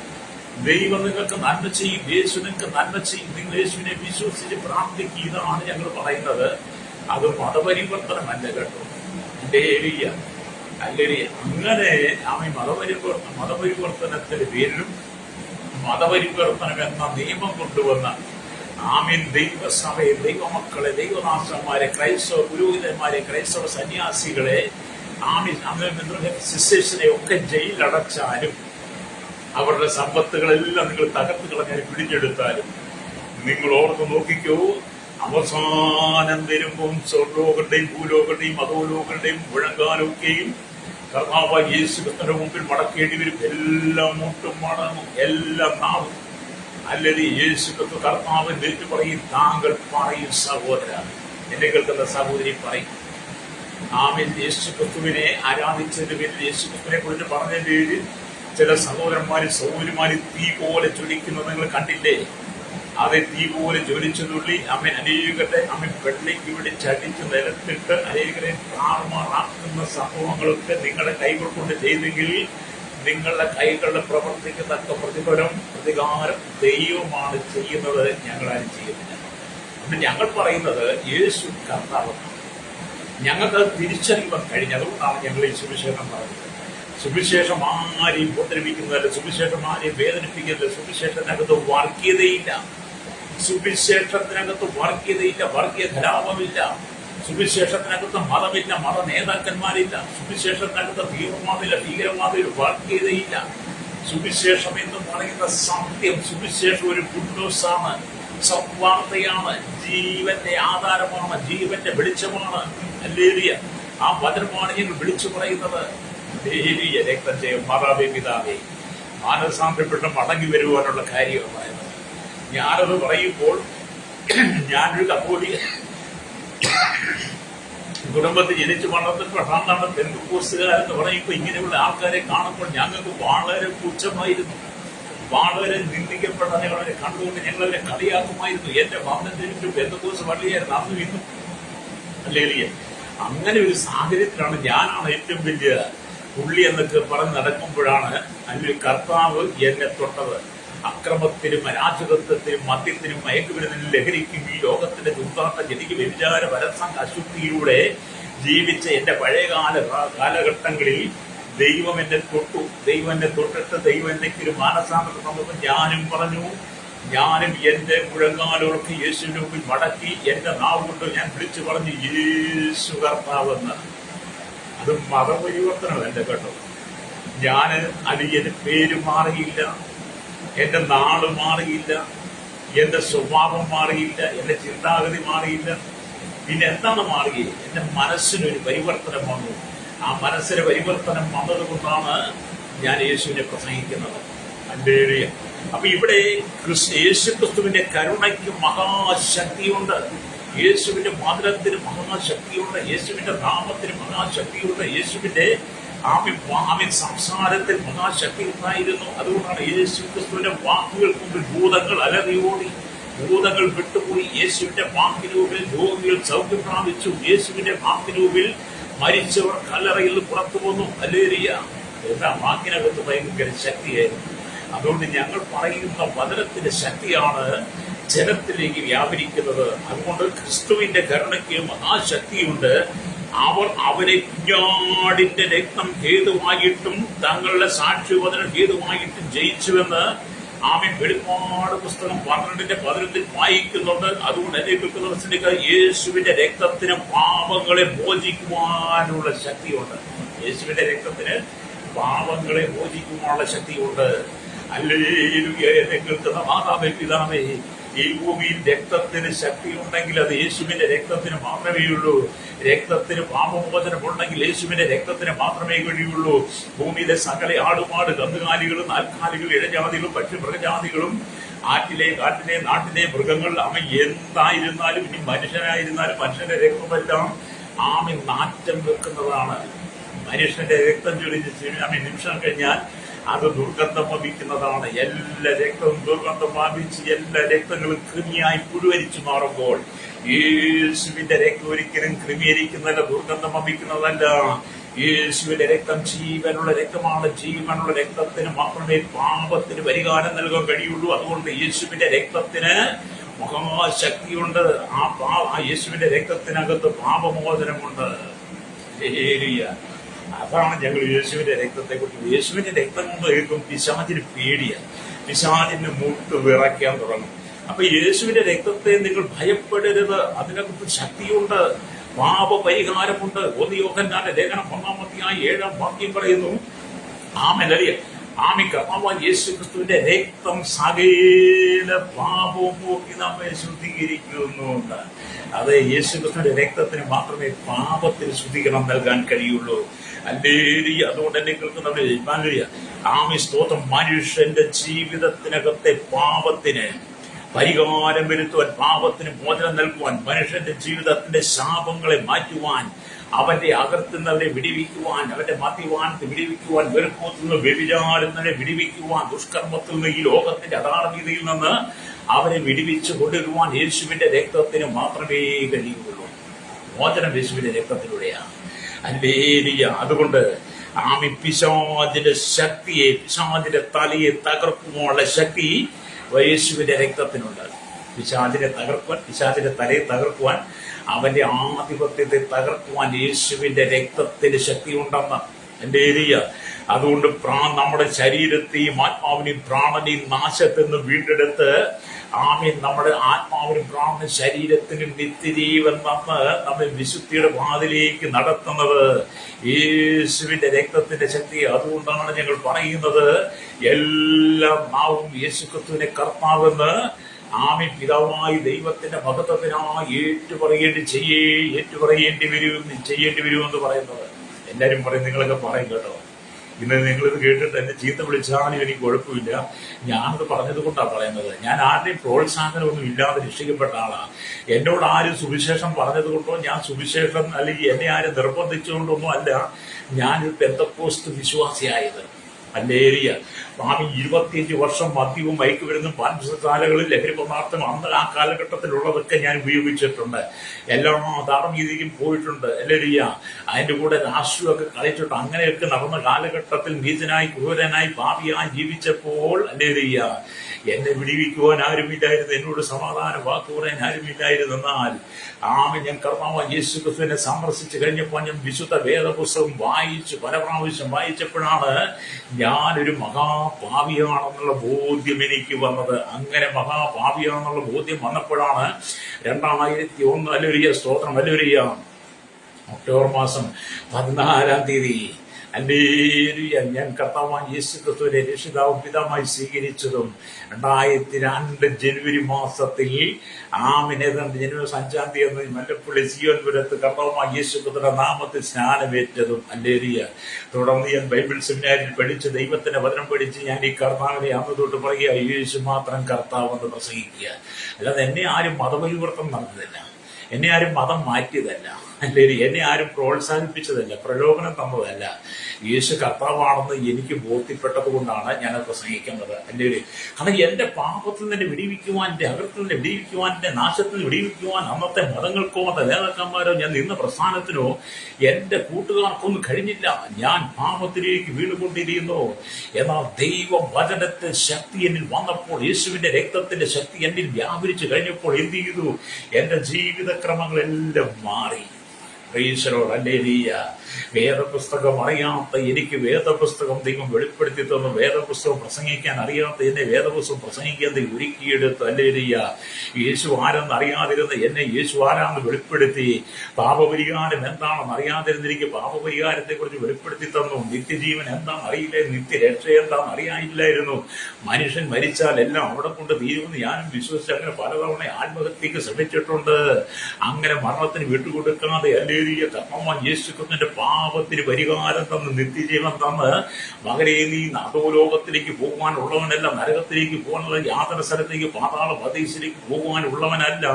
ദൈവം നിങ്ങൾക്ക് നന്മ ചെയ്യും, യേശു നിങ്ങൾക്ക് നന്മ ചെയ്യും, നിങ്ങൾ യേശുവിനെ വിശ്വസിച്ച് പ്രാർത്ഥിക്കുക. ഇതാണ് ഞങ്ങൾ പറയുന്നത്. അത് മതപരിവർത്തനമല്ല കേട്ടോ. അങ്ങനെ മതപരിവർത്തനത്തിന്റെ പേരിലും മതപരിവർത്തനം എന്ന നിയമം കൊണ്ടുവന്ന ദൈവസഭയെ, ദൈവമക്കളെ, ദൈവദാസന്മാരെ, ക്രൈസ്തവ പുരോഹിതന്മാരെ, ക്രൈസ്തവ സന്യാസികളെ, സിസ്റ്റേഴ്സിനെ ഒക്കെ ജയിലടച്ചാലും അവരുടെ സമ്പത്തുകളെല്ലാം നിങ്ങൾ തകർത്ത് കളഞ്ഞാലും പിടിച്ചെടുത്താലും നിങ്ങൾ ഓർത്ത് നോക്കിക്കോ, അവസാനം വരുമ്പം സ്വർലോകരുടെയും ഭൂലോകരുടെയും അധോലോകരുടെയും മുഴങ്കാലൊക്കെയും കർത്താവ് യേശുക്രിസ്തുവിന്റെ മുമ്പിൽ മടക്കേണ്ടി വരും. എല്ലാം മുട്ടും മടങ്ങും, എല്ലാം നാവും. അല്ലെങ്കിൽ യേശുക്രിസ്തു കർത്താവ് വിളിച്ചു പറയും, താങ്കൾ പറയും സഹോദര, എന്നെ കേൾക്കുന്ന സഹോദരി പറയും. യേശുക്രിസ്തുവിനെ ആരാധിച്ചതിന്റെ പേരിൽ, യേശുക്രിസ്തുവിനെ കുറിച്ച് പറഞ്ഞതിന്റെ പേരിൽ ചില സഹോദരന്മാരും തീ പോലെ ചൊലിക്കുന്നത് നിങ്ങൾ കണ്ടില്ലേ? അത് തീ പോലെ ജ്വലിച്ചു തുള്ളി അമ്മൻ അനേകരുടെ അമ്മൻ വെള്ളിക്ക് പിടിച്ചടിച്ച് നിലത്തിട്ട് അനേകരെ താറുമാറാക്കുന്ന സംഭവങ്ങളൊക്കെ നിങ്ങളുടെ കൈകൾ കൊണ്ട് ചെയ്തെങ്കിൽ നിങ്ങളുടെ കൈകളിൽ പ്രവർത്തിക്കത്തക്ക പ്രതികാരം ദൈവമാണ് ചെയ്യുന്നത്, ഞങ്ങളാരും ചെയ്യുന്നില്ല. അപ്പം ഞങ്ങൾ പറയുന്നത് യേശു കർത്താവാണ്. ഞങ്ങൾക്ക് തിരിച്ചറിയുവാൻ കഴിഞ്ഞു. അതുകൊണ്ടാണ് ഞങ്ങൾ ഈ സുവിശേഷം പറഞ്ഞത്. സുവിശേഷം ആരെയും ഉപദ്രവിക്കുന്നതല്ല, സുവിശേഷം ആരെയും വേദനിപ്പിക്കുന്നില്ല, സുവിശേഷത്തിനകത്ത് വർഗീയതയില്ല, സുവിശേഷത്തിനകത്ത് വർഗീയതയില്ല, വർഗീയ കലാപമില്ല, സുവിശേഷത്തിനകത്ത് മതമില്ല, മത നേതാക്കന്മാരില്ല, സുവിശേഷത്തിനകത്ത് തീവ്രവാദില്ല, ഭീകരവാദില്ല, വർഗീയതയില്ല. സുവിശേഷം എന്ന് പറയുന്ന സത്യം, സുവിശേഷം ഒരു ഗുഡ് ന്യൂസാണ്, സദ്വാർത്തയാണ്, ജീവന്റെ ആധാരമാണ്, ജീവന്റെ വെളിച്ചമാണ്. ഹല്ലേലൂയ. ആ വചനമാണ് ഞങ്ങൾ വിളിച്ചു പറയുന്നത്. ഹല്ലേലൂയ. രക്തം ചെയ്യും മാതാവേ പിതാവേ, മാനസാന്തരപ്പെട്ട് മടങ്ങി വരുവാനുള്ള കാര്യമാണ് പറയുന്നത്. ഞാനത് പറയുമ്പോൾ ഞാനൊരു കത്തോലിക്ക കുടുംബത്തിൽ ജനിച്ചു വളർന്നിട്ടാണ് പെന്തക്കോസ്തുകാരെന്ന് പറയുമ്പോൾ ഇങ്ങനെയുള്ള ആൾക്കാരെ കാണുമ്പോൾ ഞങ്ങൾക്ക് വളരെ പുച്ഛമായിരുന്നു, വളരെ നിന്ദിക്കപ്പെട്ട ഞങ്ങളവരെ കണ്ടുകൊണ്ട് ഞങ്ങളവരെ കളിയാക്കുമായിരുന്നു. എന്റെ ഭവനത്തിൽ പെന്തക്കോസ് പള്ളിയായിരുന്നു അന്നും ഇന്നും. ഹല്ലേലൂയ. അങ്ങനെ ഒരു സാഹചര്യത്തിലാണ് ഞാനാണ് ഏറ്റവും വലിയ പുള്ളി എന്നൊക്കെ പറഞ്ഞ് നടക്കുമ്പോഴാണ് അല്ലെങ്കിൽ കർത്താവ് എന്നെ തൊട്ടത്. അക്രമത്തിനും അരാജകത്വത്തിനും മദ്യത്തിനും മയക്കുമരുന്നിനും ലഹരിക്കും ഈ ലോകത്തിന്റെ ദുർത്താട്ടം എനിക്ക് വ്യഭിചാര പരസംഗ അശുദ്ധിയിലൂടെ ജീവിച്ച എന്റെ പഴയകാല കാലഘട്ടങ്ങളിൽ ദൈവം എന്നെ തൊട്ടു. ദൈവം എന്നെ തൊട്ടിട്ട് ദൈവം എന്നൊരു മാനസാന്തരം തന്നപ്പോൾ ഞാനും പറഞ്ഞു, ഞാനും എന്റെ മുഴങ്ങാലുകൾക്ക് യേശുവിന്റെ മുമ്പിൽ മടക്കി എന്റെ നാവ് കൊണ്ട് ഞാൻ വിളിച്ചു പറഞ്ഞു യേശു കർത്താവെന്ന്. അത് മതപരിവർത്തനമല്ല കേട്ടോ. ഞാൻ അലിയന് പേര് മാറിയില്ല, എന്റെ നാട് മാറിയില്ല, എന്റെ സ്വഭാവം മാറിയില്ല, എന്റെ ചിന്താഗതി മാറിയില്ല. പിന്നെ എന്താണ് മാറിയത്? എന്റെ മനസ്സിനൊരു പരിവർത്തനം വന്നു. ആ മനസ്സിന് പരിവർത്തനം വന്നത് കൊണ്ടാണ് ഞാൻ യേശുവിനെ പ്രസംഗിക്കുന്നത്. ഹല്ലേലൂയ. അപ്പൊ ഇവിടെ യേശു ക്രിസ്തുവിന്റെ കരുണയ്ക്ക് മഹാശക്തിയുണ്ട്, യേശുവിന്റെ മധുരത്തിന് മഹാശക്തിയുണ്ട്, യേശുവിന്റെ നാമത്തിന് മഹാശക്തിയുണ്ട്, യേശുവിന്റെ ആമിൻ സംസാരത്തിൽ മഹാശക്തി ഉണ്ടായിരുന്നു. അതുകൊണ്ടാണ് യേശു ക്രിസ്തുവിന്റെ വാക്കുകൾക്ക് മുമ്പിൽ ഭൂതങ്ങൾ അലറിയോടി, ഭൂതങ്ങൾ വിട്ടുപോയി. യേശുവിന്റെ വാക്കിന് മുമ്പിൽ രോഗികൾ സൗഖ്യം പ്രാപിച്ചു. യേശുവിന്റെ വാക്കിന് മുമ്പിൽ മരിച്ചവർ കല്ലറയിൽ പുറത്തു വന്നു. ഹല്ലേലൂയ. എന്താ വാക്കിനകത്ത് ഭയങ്കര ശക്തിയായിരുന്നു. അതുകൊണ്ട് ഞങ്ങൾ പറയുന്ന വചനത്തിന്റെ ശക്തിയാണ് ജനത്തിലേക്ക് വ്യാപരിക്കുന്നത്. അതുകൊണ്ട് ക്രിസ്തുവിന്റെ കരുണയ്ക്ക് മഹാശക്തിയുണ്ട്. അവർ അവരെ കുഞ്ഞാടിന്റെ രക്തം ഹേതുവായിട്ടും തങ്ങളുടെ സാക്ഷ്യവചനം ഹേതുവായിട്ടും ജയിച്ചുവെന്ന് ആമേൻ വെളിപ്പാട് പുസ്തകം 12:11 വായിക്കുന്നുണ്ട്. അതുകൊണ്ട് എന്നെ കേൾക്കുന്നവർക്ക് യേശുവിന്റെ രക്തത്തിന് പാപങ്ങളെ മോചിക്കുവാനുള്ള ശക്തിയുണ്ട്. യേശുവിന്റെ രക്തത്തിന് പാപങ്ങളെ മോചിക്കുവാനുള്ള ശക്തിയുണ്ട്. ഹല്ലേലൂയ. എന്നെ കേൾക്കുന്ന മാതാവേ പിതാവേ, ഈ ഭൂമിയിൽ രക്തത്തിന് ശക്തിയുണ്ടെങ്കിൽ അത് യേശുവിന്റെ രക്തത്തിന് മാത്രമേ ഉള്ളൂ. രക്തത്തിന് പാപമോചനം ഉണ്ടെങ്കിൽ യേശുവിന്റെ രക്തത്തിന് മാത്രമേ കഴിയുള്ളൂ. ഭൂമിയിലെ സകല ആടുമാട് കന്നുകാലികളും നാൽക്കാലികളും ഇഴജാതികളും പക്ഷിമൃഗജാതികളും ആറ്റിലെ കാട്ടിലെ നാട്ടിലെ മൃഗങ്ങൾ അവൻ എന്തായിരുന്നാലും ഇനി മനുഷ്യനായിരുന്നാലും മനുഷ്യന്റെ രക്തമെല്ലാം ആമി നാറ്റം വെക്കുന്നതാണ്. മനുഷ്യന്റെ രക്തം ചൊരിഞ്ഞ് നിമിഷം കഴിഞ്ഞാൽ അത് ദുർഗന്ധം വമിക്കുന്നതാണ്. എല്ലാ രക്തവും ദുർഗന്ധം വമിച്ച് എല്ലാ രക്തങ്ങളും കൃമിയായി പുഴുവരിച്ചു മാറുമ്പോൾ യേശുവിന്റെ രക്തം ഒരിക്കലും ക്രമീകരിക്കുന്നതല്ല, ദുർഗന്ധം വമിക്കുന്നതല്ല. യേശുവിന്റെ രക്തം ജീവനുള്ള രക്തമാണ്. ജീവനുള്ള രക്തത്തിന് മാത്രമേ പാപത്തിന് പരിഹാരം നൽകാൻ കഴിയുള്ളൂ. അതുകൊണ്ട് യേശുവിന്റെ രക്തത്തിന് മഹാശക്തിയുണ്ട്. ആ യേശുവിന്റെ രക്തത്തിനകത്ത് പാപമോചനമുണ്ട്. അതാണ് ഞങ്ങൾ യേശുവിന്റെ രക്തത്തെ കുറിച്ച്. യേശുവിന്റെ രക്തം കൊണ്ട് കേൾക്കും പിശാചിന് പേടിയാണ്, പിശാചിന് മുട്ട് വിറയ്ക്കാൻ തുടങ്ങും. അപ്പൊ യേശുവിന്റെ രക്തത്തെ നിങ്ങൾ ഭയപ്പെടരുത്, അതിനകത്ത് ശക്തിയുണ്ട്, പാപപരിഹാരമുണ്ട്. 1 യോഹന്നാന്റെ ലേഖനം 1-7 വാക്യം പറയുന്നു. ആമേൻ. കർത്താവായ യേശു ക്രിസ്തുവിന്റെ രക്തം സകല പാപവും പോക്കി നമ്മെ ശുദ്ധീകരിക്കുന്നുണ്ട്. അത് യേശു ക്രിസ്തുവിന്റെ രക്തത്തിന് മാത്രമേ പാപത്തിന് ശുദ്ധീകരണം നൽകാൻ കഴിയുള്ളൂ. ഹല്ലേലൂയ. അതുകൊണ്ട് എന്നെ കേൾക്കുന്നവരെ സ്തോത്രം. മനുഷ്യന്റെ ജീവിതത്തിനകത്തെ പാപത്തിന് പരിഹാരം വരുത്തുവാൻ, പാപത്തിന് മോചനം നൽകുവാൻ, മനുഷ്യന്റെ ജീവിതത്തിന്റെ ശാപങ്ങളെ മാറ്റുവാൻ, അവന്റെ അകർത്തുന്നവരെ വിടിവിക്കുവാൻ, അവന്റെ മദ്യപാനത്തെ വിടിവിക്കുവാൻ, വെറുപ്പത്തിൽ നിന്ന് വ്യഭിചാരത്തിനെ വിടിവിക്കുവാൻ, ദുഷ്കർമ്മത്തിൽ നിന്ന്, ഈ ലോകത്തിന്റെ അധാർമികതയിൽ നിന്ന് അവരെ വിടുവിച്ച് കൊണ്ടുവരുവാൻ യേശുവിന്റെ രക്തത്തിന് മാത്രമേ കഴിയുകയുള്ളൂ. മോചനം യേശുവിന്റെ രക്തത്തിലൂടെയാണ്. ഹല്ലേലൂയ. അതുകൊണ്ട് പിശാചിന്റെ ശക്തിയെ, പിശാചിന്റെ തലയെ തകർക്കുവാനുള്ള ശക്തി യേശുവിന്റെ രക്തത്തിനുണ്ട്. പിശാചിനെ തകർക്കുവാൻ, പിശാചിന്റെ തലയെ തകർക്കുവാൻ, അവന്റെ ആധിപത്യത്തെ തകർക്കുവാൻ യേശുവിന്റെ രക്തത്തിന് ശക്തിയുണ്ടെന്ന്. ഹല്ലേലൂയ. അതുകൊണ്ട് നമ്മുടെ ശരീരത്തെയും ആത്മാവിനെയും പ്രാണനെയും നാശത്തിൽ നിന്ന് വീണ്ടെടുത്ത് നമ്മുടെ ആത്മാവിനും പ്രാണനും ശരീരത്തിനും നിത്യജീവൻ തന്ന് നമ്മെ വിശുദ്ധിയുടെ വാതിലേക്ക് നടത്തുന്നത് യേശുവിന്റെ രക്തത്തിന്റെ ശക്തി. അതുകൊണ്ടാണ് ഞങ്ങൾ പറയുന്നത്, എല്ലാ നാവും യേശുക്രിസ്തുവിനെ കർത്താവെന്ന് പിതാവായി ദൈവത്തിന്റെ മഹത്വത്തിനായി ചെയ്യേണ്ടി വരുമെന്ന് പറയുന്നത്. എല്ലാരും പറയും, നിങ്ങളൊക്കെ പറയും കേട്ടോ. ഇന്ന് നിങ്ങളിത് കേട്ടിട്ട് എന്നെ ചീത്ത വിളിച്ചാലും എനിക്ക് കുഴപ്പമില്ല. ഞാനത് പറഞ്ഞത് കൊണ്ടാണ് പറയുന്നത്. ഞാൻ ആരുടെയും പ്രോത്സാഹനമൊന്നും ഇല്ലാതെ രക്ഷിക്കപ്പെട്ട ആളാണ്. എന്നോട് ആരും സുവിശേഷം പറഞ്ഞത് കൊണ്ടോ, ഞാൻ സുവിശേഷം അല്ലെങ്കിൽ എന്നെ ആരും നിർബന്ധിച്ചുകൊണ്ടൊന്നും അല്ല ഞാനൊരു പെന്തക്കോസ്ത് വിശ്വാസിയായത്. ഹല്ലേലൂയ. 25 വർഷം മദ്യവും മയക്കുമരുന്നും പാൻപശാലകളിൽ ലഹരി പദാർത്ഥം അന്ന് ആ കാലഘട്ടത്തിലുള്ളതൊക്കെ ഞാൻ ഉപയോഗിച്ചിട്ടുണ്ട്. എല്ലാ ധാർമ്മികതയും പോയിട്ടുണ്ട്. ഹല്ലേലൂയ. അതിന്റെ കൂടെ രാഷ്ട്രീയമൊക്കെ കളിച്ചിട്ട് അങ്ങനെയൊക്കെ നടന്ന കാലഘട്ടത്തിൽ നീചനായി, ക്രൂരനായി, പാപിയായി ജീവിച്ചപ്പോൾ ഹല്ലേലൂയ എന്നെ വിടിവിക്കുവാൻ ആരുമില്ലായിരുന്നു, എന്നോട് സമാധാന വാക്ക് പറയാൻ ആരുമില്ലായിരുന്നു. എന്നാൽ ഞാൻ കർത്താവ് യേശു ക്രിസ്തുവിനെ സന്ദർശിച്ചു കഴിഞ്ഞപ്പോൾ ഞാൻ വിശുദ്ധ വേദപുസ്തകം പല പ്രാവശ്യം വായിച്ചപ്പോഴാണ് ഞാനൊരു മഹാപാപിയാണെന്നുള്ള ബോധ്യം എനിക്ക് വന്നത്. അങ്ങനെ മഹാപാപിയാണെന്നുള്ള ബോധ്യം വന്നപ്പോഴാണ് 2001 ഹല്ലേലൂയ, സ്തോത്രം, ഹല്ലേലൂയ, ഒക്ടോബർ മാസം 14-ാം തീയതി ഹല്ലേലൂയ ഞാൻ കർത്താവായ യേശു ക്രിസ്തുവിനെ രക്ഷിതാവും പിതാവായി സ്വീകരിച്ചതും 2002 ജനുവരി മാസത്തിൽ ജനുവരി 5-ാം തീയതി മല്ലപ്പള്ളി സിയോൻപുരത്ത് കർത്താവായ യേശു ക്രിസ്തുവിന്റെ നാമത്തിൽ സ്നാനമേറ്റതും. ഹല്ലേലൂയ. തുടർന്ന് ഞാൻ ബൈബിൾ സെമിനാരിൽ പഠിച്ച് ദൈവത്തിന്റെ വചനം പഠിച്ച് ഞാൻ ഈ കർത്താവിനെ അന്ന് തൊട്ട് പറയുക, യേശു മാത്രം കർത്താവെന്ന് പ്രസംഗിക്കുക. അല്ലാതെ എന്നെ ആരും മതപരിവർത്തനം നടന്നതല്ല, എന്നെ ആരും മതം മാറ്റിയതല്ല, അല്ലെങ്കിൽ എന്നെ ആരും പ്രോത്സാഹിപ്പിച്ചതല്ല, പ്രലോഭനം തന്നതല്ല. യേശു കർത്താവാണെന്ന് എനിക്ക് ബോധ്യപ്പെട്ടത് കൊണ്ടാണ് ഞാനത് പ്രസംഗിക്കുന്നത്. അല്ലെങ്കിൽ കാരണം എന്റെ പാപത്തിൽ നിന്ന് വിടിവിക്കുവാൻ, എന്റെ അകൃത്തിൽ നിന്ന് വിടിവിക്കുവാൻ, എന്റെ നാശത്തിൽ നിന്ന് വിടിവിക്കുവാൻ അന്നത്തെ മതങ്ങൾക്കോ അന്നത്തെ നേതാക്കന്മാരോ ഞാൻ നിന്ന പ്രസ്ഥാനത്തിനോ എന്റെ കൂട്ടുകാർക്കൊന്നും കഴിഞ്ഞില്ല. ഞാൻ പാപത്തിലേക്ക് വീണുകൊണ്ടിരിക്കുന്നു. എന്നാൽ ദൈവ വചനത്തെ ശക്തി എന്നിൽ വന്നപ്പോൾ, യേശുവിന്റെ രക്തത്തിന്റെ ശക്തി എന്നിൽ വ്യാപരിച്ചു കഴിഞ്ഞപ്പോൾ എന്ത് ചെയ്തു? എന്റെ ജീവിതക്രമങ്ങളെല്ലാം മാറി. ഹല്ലേലൂയ. വേദപുസ്തകം അറിയാത്ത എനിക്ക് വേദപുസ്തകം ദൈവം വെളിപ്പെടുത്തി തന്നു. വേദപുസ്തകം പ്രസംഗിക്കാൻ അറിയാത്ത എന്നെ വേദപുസ്തകം പ്രസംഗിക്കാൻ ദൈവം ഒരുക്കിയെടുത്തു. ഹല്ലേലൂയ. യേശു ആരെന്ന് അറിയാതിരുന്ന എന്നെ യേശു ആരാണെന്ന് വെളിപ്പെടുത്തി. പാപപരിഹാരം എന്താണെന്ന് അറിയാതിരുന്ന എനിക്ക് പാപപരിഹാരത്തെ കുറിച്ച് വെളിപ്പെടുത്തി തന്നു. നിത്യജീവൻ എന്താണെന്ന് അറിയില്ലായിരുന്നു, നിത്യരക്ഷ എന്താണെന്ന് അറിയാനില്ലായിരുന്നു. മനുഷ്യൻ മരിച്ചാൽ എല്ലാം അവിടെ കൊണ്ട് തീരുമെന്ന് ഞാനും വിശ്വസിച്ച് അങ്ങനെ പലതവണ ആത്മഹത്യക്ക് ശ്രമിച്ചിട്ടുണ്ട്. അങ്ങനെ മരണത്തിന് വിട്ടുകൊടുക്കാതെ ഹല്ലേലൂയ കർത്താവായ യേശു ക്രിസ്തുവിന്റെ പാപത്തിന് പരിഹാരം തന്ന് നിത്യജീവൻ തന്ന് മകനെ നീ അധോലോകത്തിലേക്ക് പോകുവാനുള്ളവനല്ല, നരകത്തിലേക്ക് പോകാനുള്ള യാതൊരു സ്ഥലത്തേക്ക് പാതാള പ്രദേശത്തിലേക്ക് പോകുവാനുള്ളവനല്ല.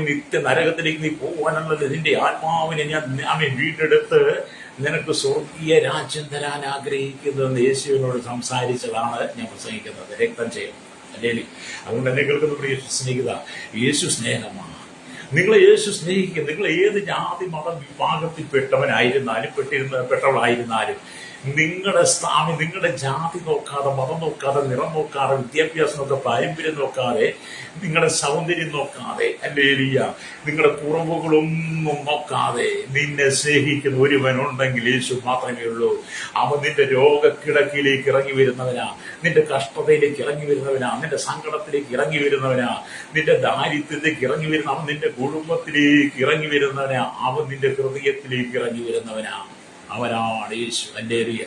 നിത്യ നരകത്തിലേക്ക് നീ പോകുവാനുള്ളത് നിന്റെ ആത്മാവിനെ ഞാൻ വീണ്ടെടുത്ത് നിനക്ക് സ്വർഗീയ രാജ്യം തരാൻ ആഗ്രഹിക്കുന്നതെന്ന് യേശുവിനോട് സംസാരിച്ചതാണ് ഞാൻ പ്രസംഗിക്കുന്നത്. രക്തം ചെയ്യണം. അല്ലെങ്കിൽ അതുകൊണ്ട് എന്നെ കേൾക്കുന്ന പ്രിയ സ്നേഹിത, യേശു സ്നേഹമാണ്. നിങ്ങളെ യേശു സ്നേഹിക്കും. നിങ്ങൾ ഏത് ജാതി മത വിഭാഗത്തിൽപ്പെട്ടവനായിരുന്നാലും പെട്ടവളായിരുന്നാലും നിങ്ങളുടെ ജാതി നോക്കാതെ, മതം നോക്കാതെ, നിറം നോക്കാതെ, വിദ്യാഭ്യാസം നോക്കാതെ, പാരമ്പര്യം നോക്കാതെ, നിങ്ങളുടെ സൗന്ദര്യം നോക്കാതെ, ഹല്ലേലൂയ, നിങ്ങളുടെ കുറവുകളൊന്നും നോക്കാതെ നിന്നെ സ്നേഹിക്കുന്ന ഒരുവനുണ്ടെങ്കിൽ യേശു മാത്രമേ ഉള്ളൂ. അവൻ നിന്റെ രോഗക്കിടക്കിലേക്ക് ഇറങ്ങി വരുന്നവനാ, നിന്റെ കഷ്ടതയിലേക്ക് ഇറങ്ങി വരുന്നവനാ, നിന്റെ സങ്കടത്തിലേക്ക് ഇറങ്ങി വരുന്നവനാ, നിന്റെ ദാരിദ്ര്യത്തിലേക്ക് ഇറങ്ങി വരുന്ന അവൻ, നിന്റെ കുടുംബത്തിലേക്ക് ഇറങ്ങി വരുന്നവനാ, അവൻ നിന്റെ ഹൃദയത്തിലേക്ക് ഇറങ്ങി വരുന്നവനാ. അവനാണ് യേശു. ഹല്ലേലൂയ.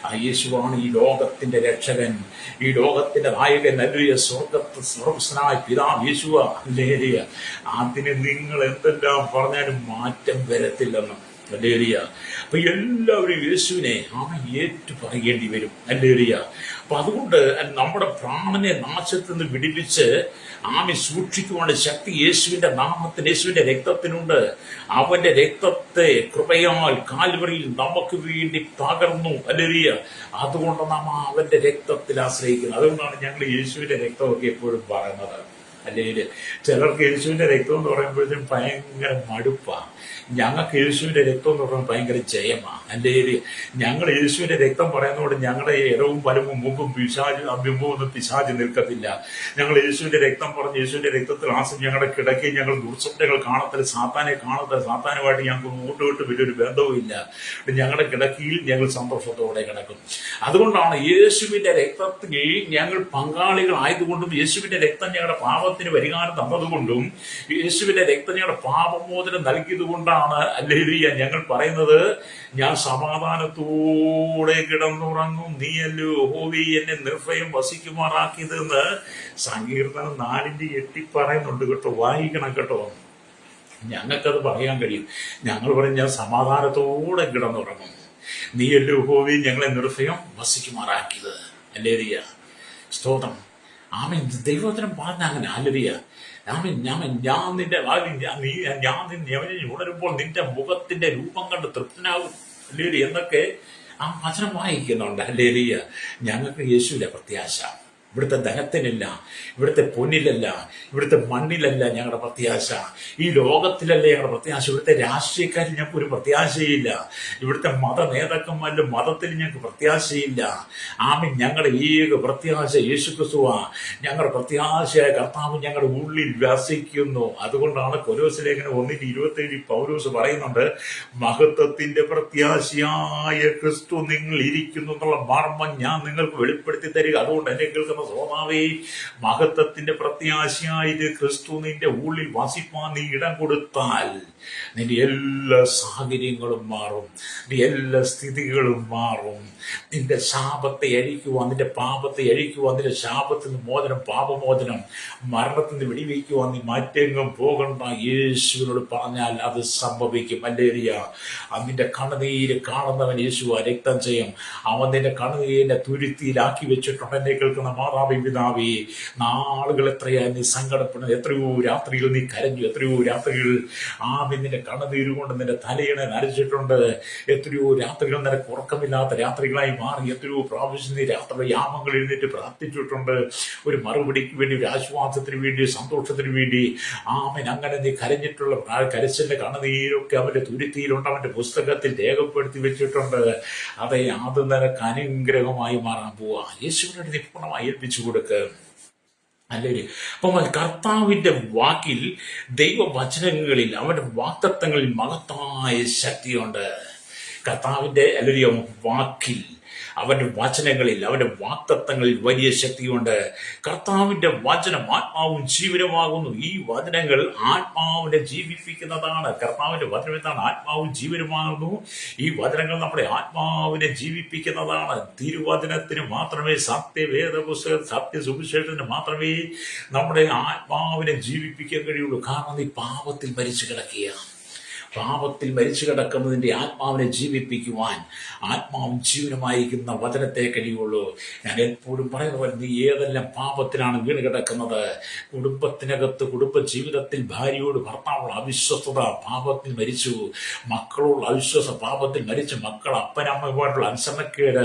ആ യേശുവാണ് ഈ ലോകത്തിന്റെ രക്ഷകൻ, ഈ ലോകത്തിന്റെ നായകൻ. ഹല്ലേലൂയ. സ്വർഗ്ഗസ്ഥനായ പിതാവ് യേശുവാ. ഹല്ലേലൂയ. അതിന് നിങ്ങൾ എന്തെല്ലാം പറഞ്ഞാലും മാറ്റം വരത്തില്ലെന്നും ഹല്ലേലൂയ. അപ്പൊ എല്ലാവരും യേശുവിനെ ആമേൻ ഏറ്റു പറയേണ്ടി വരും. ഹല്ലേലൂയ. അപ്പൊ അതുകൊണ്ട് നമ്മുടെ പ്രാണനെ നാശത്തിൽ നിന്ന് വിടിവിച്ച് ആമേൻ സൂക്ഷിക്കുവാനുള്ള ശക്തി യേശുവിന്റെ നാമത്തിന്, യേശുവിന്റെ രക്തത്തിനുണ്ട്. അവന്റെ രക്തത്തെ കൃപയാൽ കാൽവറിയിൽ നമുക്ക് വേണ്ടി പകർന്നു. ഹല്ലേലൂയ. അതുകൊണ്ട് നാം അവന്റെ രക്തത്തിൽ ആശ്രയിക്കുന്നത്. അതുകൊണ്ടാണ് ഞങ്ങൾ യേശുവിന്റെ രക്തമൊക്കെ എപ്പോഴും പറയുന്നത്. അല്ലെങ്കിൽ ചിലർക്ക് യേശുവിന്റെ രക്തം എന്ന് പറയുമ്പോഴത്തേക്കും ഭയങ്കര മടുപ്പാണ്. ഞങ്ങൾക്ക് യേശുവിന്റെ രക്തം എന്ന് പറയുമ്പോൾ ഭയങ്കര ജയമാണ്. അല്ലെങ്കിൽ ഞങ്ങൾ യേശുവിന്റെ രക്തം പറയുന്നതോട് ഞങ്ങളുടെ ഇടവും വലവും മുമ്പും ഒന്നും പിശാച് നിൽക്കത്തില്ല. ഞങ്ങൾ യേശുവിന്റെ രക്തം പറഞ്ഞ് യേശുവിന്റെ രക്തത്തിൽ ആസം ഞങ്ങളുടെ കിടക്കുകയും ഞങ്ങൾ ദുർസ്വപ്നങ്ങൾ കാണത്തില്ല, സാത്താനെ കാണത്തില്ല, സാത്താനുമായിട്ട് ഞങ്ങൾക്ക് കൂട്ടുവിട്ട് വലിയൊരു ബന്ധവും ഇല്ല. ഞങ്ങളുടെ കിടക്കയിൽ ഞങ്ങൾ സന്തോഷത്തോടെ കിടക്കും. അതുകൊണ്ടാണ് യേശുവിന്റെ രക്തത്തിൽ ഞങ്ങൾ പങ്കാളികളായതുകൊണ്ടും യേശുവിന്റെ രക്തം ഞങ്ങളുടെ പാപത്തിന് പരിഹാരം തന്നതുകൊണ്ടും യേശുവിന്റെ രക്തം ഞങ്ങളുടെ പാപമോചനം നൽകിയത് കൊണ്ടാണ് ഹല്ലേലൂയ ഞങ്ങൾ പറയുന്നത്, ഞാൻ സമാധാനത്തോടെ കിടന്നുറങ്ങും, നീയല്ലോ യഹോവേ എന്നെ നിർഭയം വസിക്കുമാറാക്കിയതെന്ന് സങ്കീർത്തനം 4:8 പറയുന്നുണ്ട് കേട്ടോ. വായിക്കണം കേട്ടോ. ഞങ്ങൾക്കത് പറയാൻ കഴിയും. ഞങ്ങൾ പറയും, ഞാൻ സമാധാനത്തോടെ കിടന്നുറങ്ങും, നീയല്ലോ യഹോവേ ഞങ്ങളെ നിർഭയം വസിക്കുമാറാക്കിയത്. ഹല്ലേലൂയ. സ്തോത്രം. ആമേൻ. ദൈവവചനം പറഞ്ഞ അങ്ങനെ. ഹല്ലേലൂയ. ഞാൻ നിന്റെ ഉണരുമ്പോൾ നിന്റെ മുഖത്തിന്റെ രൂപം കണ്ട് തൃപ്തനാകും, ഹല്ലേലൂയ എന്നൊക്കെ ആ വചനം വായിക്കുന്നുണ്ട്. ഹല്ലേലൂയ. ഞങ്ങൾക്ക് യേശുവിലെ പ്രത്യാശ. ഇവിടുത്തെ ധനത്തിനല്ല, ഇവിടുത്തെ പൊന്നിലല്ല, ഇവിടുത്തെ മണ്ണിലല്ല ഞങ്ങളുടെ പ്രത്യാശ, ഈ ലോകത്തിലല്ല ഞങ്ങളുടെ പ്രത്യാശ, ഇവിടുത്തെ രാഷ്ട്രീയക്കാരിൽ ഞങ്ങൾക്ക് ഒരു പ്രത്യാശയില്ല, ഇവിടുത്തെ മത നേതാക്കന്മാരിലും മതത്തിൽ ഞങ്ങൾക്ക് പ്രത്യാശയില്ല. ആമേൻ. ഞങ്ങളുടെ ഏക പ്രത്യാശ യേശുക്രിസ്തുവാ. ഞങ്ങളുടെ പ്രത്യാശയായ കർത്താവ് ഞങ്ങളുടെ ഉള്ളിൽ വസിക്കുന്നു. അതുകൊണ്ടാണ് കൊലോസ്യ ലേഖനം 1:27 പൗലോസ് പറയുന്നുണ്ട്, മഹത്വത്തിന്റെ പ്രത്യാശയായ ക്രിസ്തു നിങ്ങൾ ഇരിക്കുന്നു എന്നുള്ള മർമ്മം ഞാൻ നിങ്ങൾക്ക് വെളിപ്പെടുത്തി തരിക. അതുകൊണ്ട് എന്നെ കേൾക്കുന്ന സ്വഭാവേ, മഹത്വത്തിന്റെ പ്രത്യാശയായിട്ട് ക്രിസ്തു നിന്റെ ഉള്ളിൽ വസിപ്പാൻ നീ ഇടം കൊടുത്താൽ നിന്റെ എല്ലാ സാഹചര്യങ്ങളും മാറും, നിന്റെ എല്ലാ സ്ഥിതികളും മാറും. നിന്റെ ശാപത്തെ അഴിക്കുവാൻ, നിന്റെ പാപത്തെ അഴിക്കുവാൻ, നിന്റെ ശാപത്തിൽ നിന്ന് മോചനം, പാപമോചനം, മരണത്തിൽ നിന്ന് വെടിവെക്കുവാൻ നീ മറ്റെങ്ങും പോകണ്ട. യേശുവിനോട് പറഞ്ഞാൽ അത് സംഭവിക്കും. ഹല്ലേലൂയ. നിന്റെ കണ്ണുനീര് കാണുന്നവൻ യേശു രക്തം ചെയ്യും. അവൻ നിന്റെ കണ്ണുനീരിനെ തുരുത്തിയിലാക്കി വെച്ചിട്ടുണ്ട്. എന്നെ കേൾക്കുന്ന മാതാവേ, പിതാവേ, നാളുകൾ എത്രയായി നീ സങ്കടപ്പെടുന്നത്, എത്രയോ രാത്രികൾ നീ കരഞ്ഞു, എത്രയോ രാത്രികൾ നിന്റെ കണ്ണുനീര് കൊണ്ട് നിന്റെ തലയിണ നരച്ചിട്ടുണ്ട്, എത്രയോ രാത്രികൾ നിനക്ക് ഉറക്കമില്ലാത്ത രാത്രികളായി മാറി, എത്രയോ പ്രാവശ്യം നീ രാത്രി യാമങ്ങൾ എഴുന്നേറ്റ് പ്രാർത്ഥിച്ചിട്ടുണ്ട്, ഒരു മറുപടിക്ക് വേണ്ടി, ഒരു ആശ്വാസത്തിന് വേണ്ടി, സന്തോഷത്തിന് വേണ്ടി. ആമേൻ. അങ്ങനെ നീ കരഞ്ഞിട്ടുള്ള കരച്ചിന്റെ കണ്ണുനീരൊക്കെ അവന്റെ തുരുത്തിയിലുണ്ട്, അവന്റെ പുസ്തകത്തിൽ രേഖപ്പെടുത്തി വെച്ചിട്ടുണ്ട്. അതെ, അത് നിനക്ക് അനുഗ്രഹമായി മാറാൻ പോവാ. യേശുവിനോട് നീ പൂർണ്ണമായി ഏൽപ്പിച്ചു കൊടുക്കുക. അല്ലേ? അപ്പം കർത്താവിന്റെ വാക്കിൽ, ദൈവവചനങ്ങളിൽ, അവന്റെ വാഗ്ദത്തങ്ങളിൽ മഹത്തായ ശക്തിയുണ്ട്. കർത്താവിന്റെ വാക്കിൽ, അവന്റെ വചനങ്ങളിൽ, അവന്റെ വാഗ്ദത്തങ്ങളിൽ വലിയ ശക്തിയുണ്ട്. കർത്താവിന്റെ വചനം ആത്മാവും ജീവനുമാകുന്നു. ഈ വചനങ്ങൾ ആത്മാവിനെ ജീവിപ്പിക്കുന്നതാണ്. കർത്താവിന്റെ വചനം എന്താണ്? ആത്മാവും ജീവനുമാകുന്നു. ഈ വചനങ്ങൾ നമ്മുടെ ആത്മാവിനെ ജീവിപ്പിക്കുന്നതാണ്. തിരുവചനത്തിന് മാത്രമേ, സത്യവേദ പുസ്തകം, സത്യസുവിശേഷത്തിന് മാത്രമേ നമ്മുടെ ആത്മാവിനെ ജീവിപ്പിക്കാൻ കഴിയുള്ളൂ. കാരണം നീ പാപത്തിൽ മരിച്ചു കിടക്കുകയാണ്. പാപത്തിൽ മരിച്ചു കിടക്കുന്നതിൻ്റെ ആത്മാവിനെ ജീവിപ്പിക്കുവാൻ ആത്മാവും ജീവനുമായിരിക്കുന്ന വചനത്തെ കഴിയുള്ളൂ. ഞാൻ എപ്പോഴും പറയുന്ന പോലെ, നീ ഏതെല്ലാം പാപത്തിലാണ് വീണ് കിടക്കുന്നത്, കുടുംബത്തിനകത്ത്, കുടുംബ ജീവിതത്തിൽ ഭാര്യയോട് ഭർത്താവുള്ള അവിശ്വസ്തത, പാപത്തിൽ മരിച്ചു, മക്കളോടുള്ള അവിശ്വാസം, പാപത്തിൽ മരിച്ചു, മക്കൾ അപ്പനമ്മയുമായിട്ടുള്ള അനുസരണക്കേട്,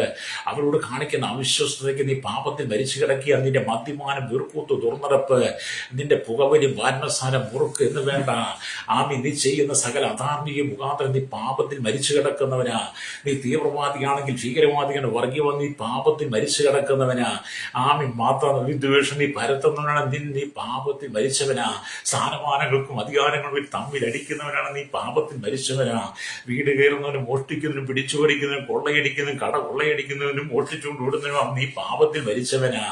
അവരോട് കാണിക്കുന്ന അവിശ്വസ്തതയ്ക്ക് നീ പാപത്തിൽ മരിച്ചു കിടക്കുക. നിന്റെ മദ്യപാനം, വീർക്കൂത്ത്, ദുർനടപ്പ്, നിന്റെ പുകവലി, വാന്മസാരം, മുറുക്ക് എന്ന് വേണ്ട നീ ചെയ്യുന്ന സകല അധാർമിക മുഖാന്തരം നീ പാപത്തിൽ മരിച്ചു കിടക്കുന്നവനാ. നീ തീവ്രവാദിയാണെങ്കിൽ, ഭീകരവാദിയാണ്, വർഗീയവാദി, നീ പാപത്തിൽ മരിച്ചു കിടക്കുന്നവനാ. മാത്രം വിദ്വേഷം നീ പരത്തുന്നവനാണ്, നീ പാപത്തിൽ മരിച്ചവനാ. സ്ഥാനമാനങ്ങൾക്കും അധികാരങ്ങൾക്കും തമ്മിൽ അടിക്കുന്നവനാണ്, നീ പാപത്തിൽ മരിച്ചവനാ. വീട് കയറുന്നവനും, മോഷ്ടിക്കുന്നതിനും, പിടിച്ചുപറിക്കുന്നതിനും, കൊള്ളയടിക്കുന്നതിനും, കട കൊള്ളയടിക്കുന്നതിനും, മോഷ്ടിച്ചുകൊണ്ട് ഓടുന്നതിനും നീ പാപത്തിൽ മരിച്ചവനാ.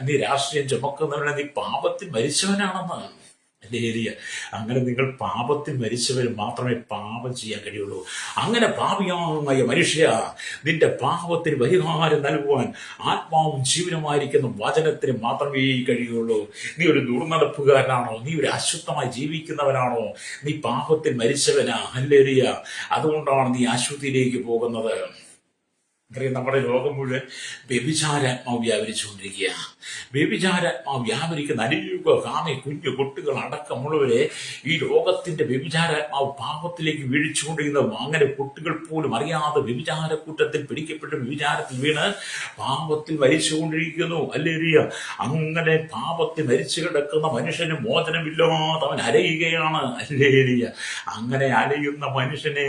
നീ രാഷ്ട്രീയം ചുമക്കുന്നവനാ, നീ പാപത്തിൽ മരിച്ചവനാണെന്ന്. ഏരിയ അങ്ങനെ നിങ്ങൾ പാപത്തിൽ മരിച്ചവർ മാത്രമേ പാപം ചെയ്യാൻ കഴിയുള്ളൂ. അങ്ങനെ പാപിയായ മനുഷ്യ, നിന്റെ പാപത്തിന് പരിഹാരം നൽകുവാൻ ആത്മാവും ജീവനുമായിരിക്കുന്ന വചനത്തിന് മാത്രമേ കഴിയുള്ളൂ. നീ ഒരു ദുർനടപ്പുകാരനാണോ? നീ ഒരു അശുദ്ധമായി ജീവിക്കുന്നവനാണോ? നീ പാപത്തിൽ മരിച്ചവനാ. ഹല്ലേലൂയ. അതുകൊണ്ടാണ് നീ അശുദ്ധിയിലേക്ക് പോകുന്നത്. നമ്മുടെ ലോകം മുഴുവൻ വ്യഭിചാരാത്മാവ് വ്യാപരിച്ചുകൊണ്ടിരിക്കുക. വ്യഭിചാരാത്മാവ് വ്യാപരിക്കുന്ന അനേക കുഞ്ഞു കുട്ടികൾ അടക്കമുള്ളവരെ ഈ ലോകത്തിന്റെ വ്യഭിചാരാത്മാവ് പാപത്തിലേക്ക് വീഴിച്ചുകൊണ്ടിരിക്കുന്നത്. അങ്ങനെ കുട്ടികൾ പോലും അറിയാതെ വ്യഭിചാരക്കൂട്ടത്തിൽ പിടിക്കപ്പെട്ട് വ്യഭിചാരത്തിൽ വീണ് പാപത്തിൽ മരിച്ചുകൊണ്ടിരിക്കുന്നു. ഹല്ലേലൂയ. അങ്ങനെ പാപത്തിൽ മരിച്ചു കിടക്കുന്ന മനുഷ്യന് മോചനമില്ലാതെ അവൻ അലയുകയാണ്. ഹല്ലേലൂയ. അങ്ങനെ അലയുന്ന മനുഷ്യനെ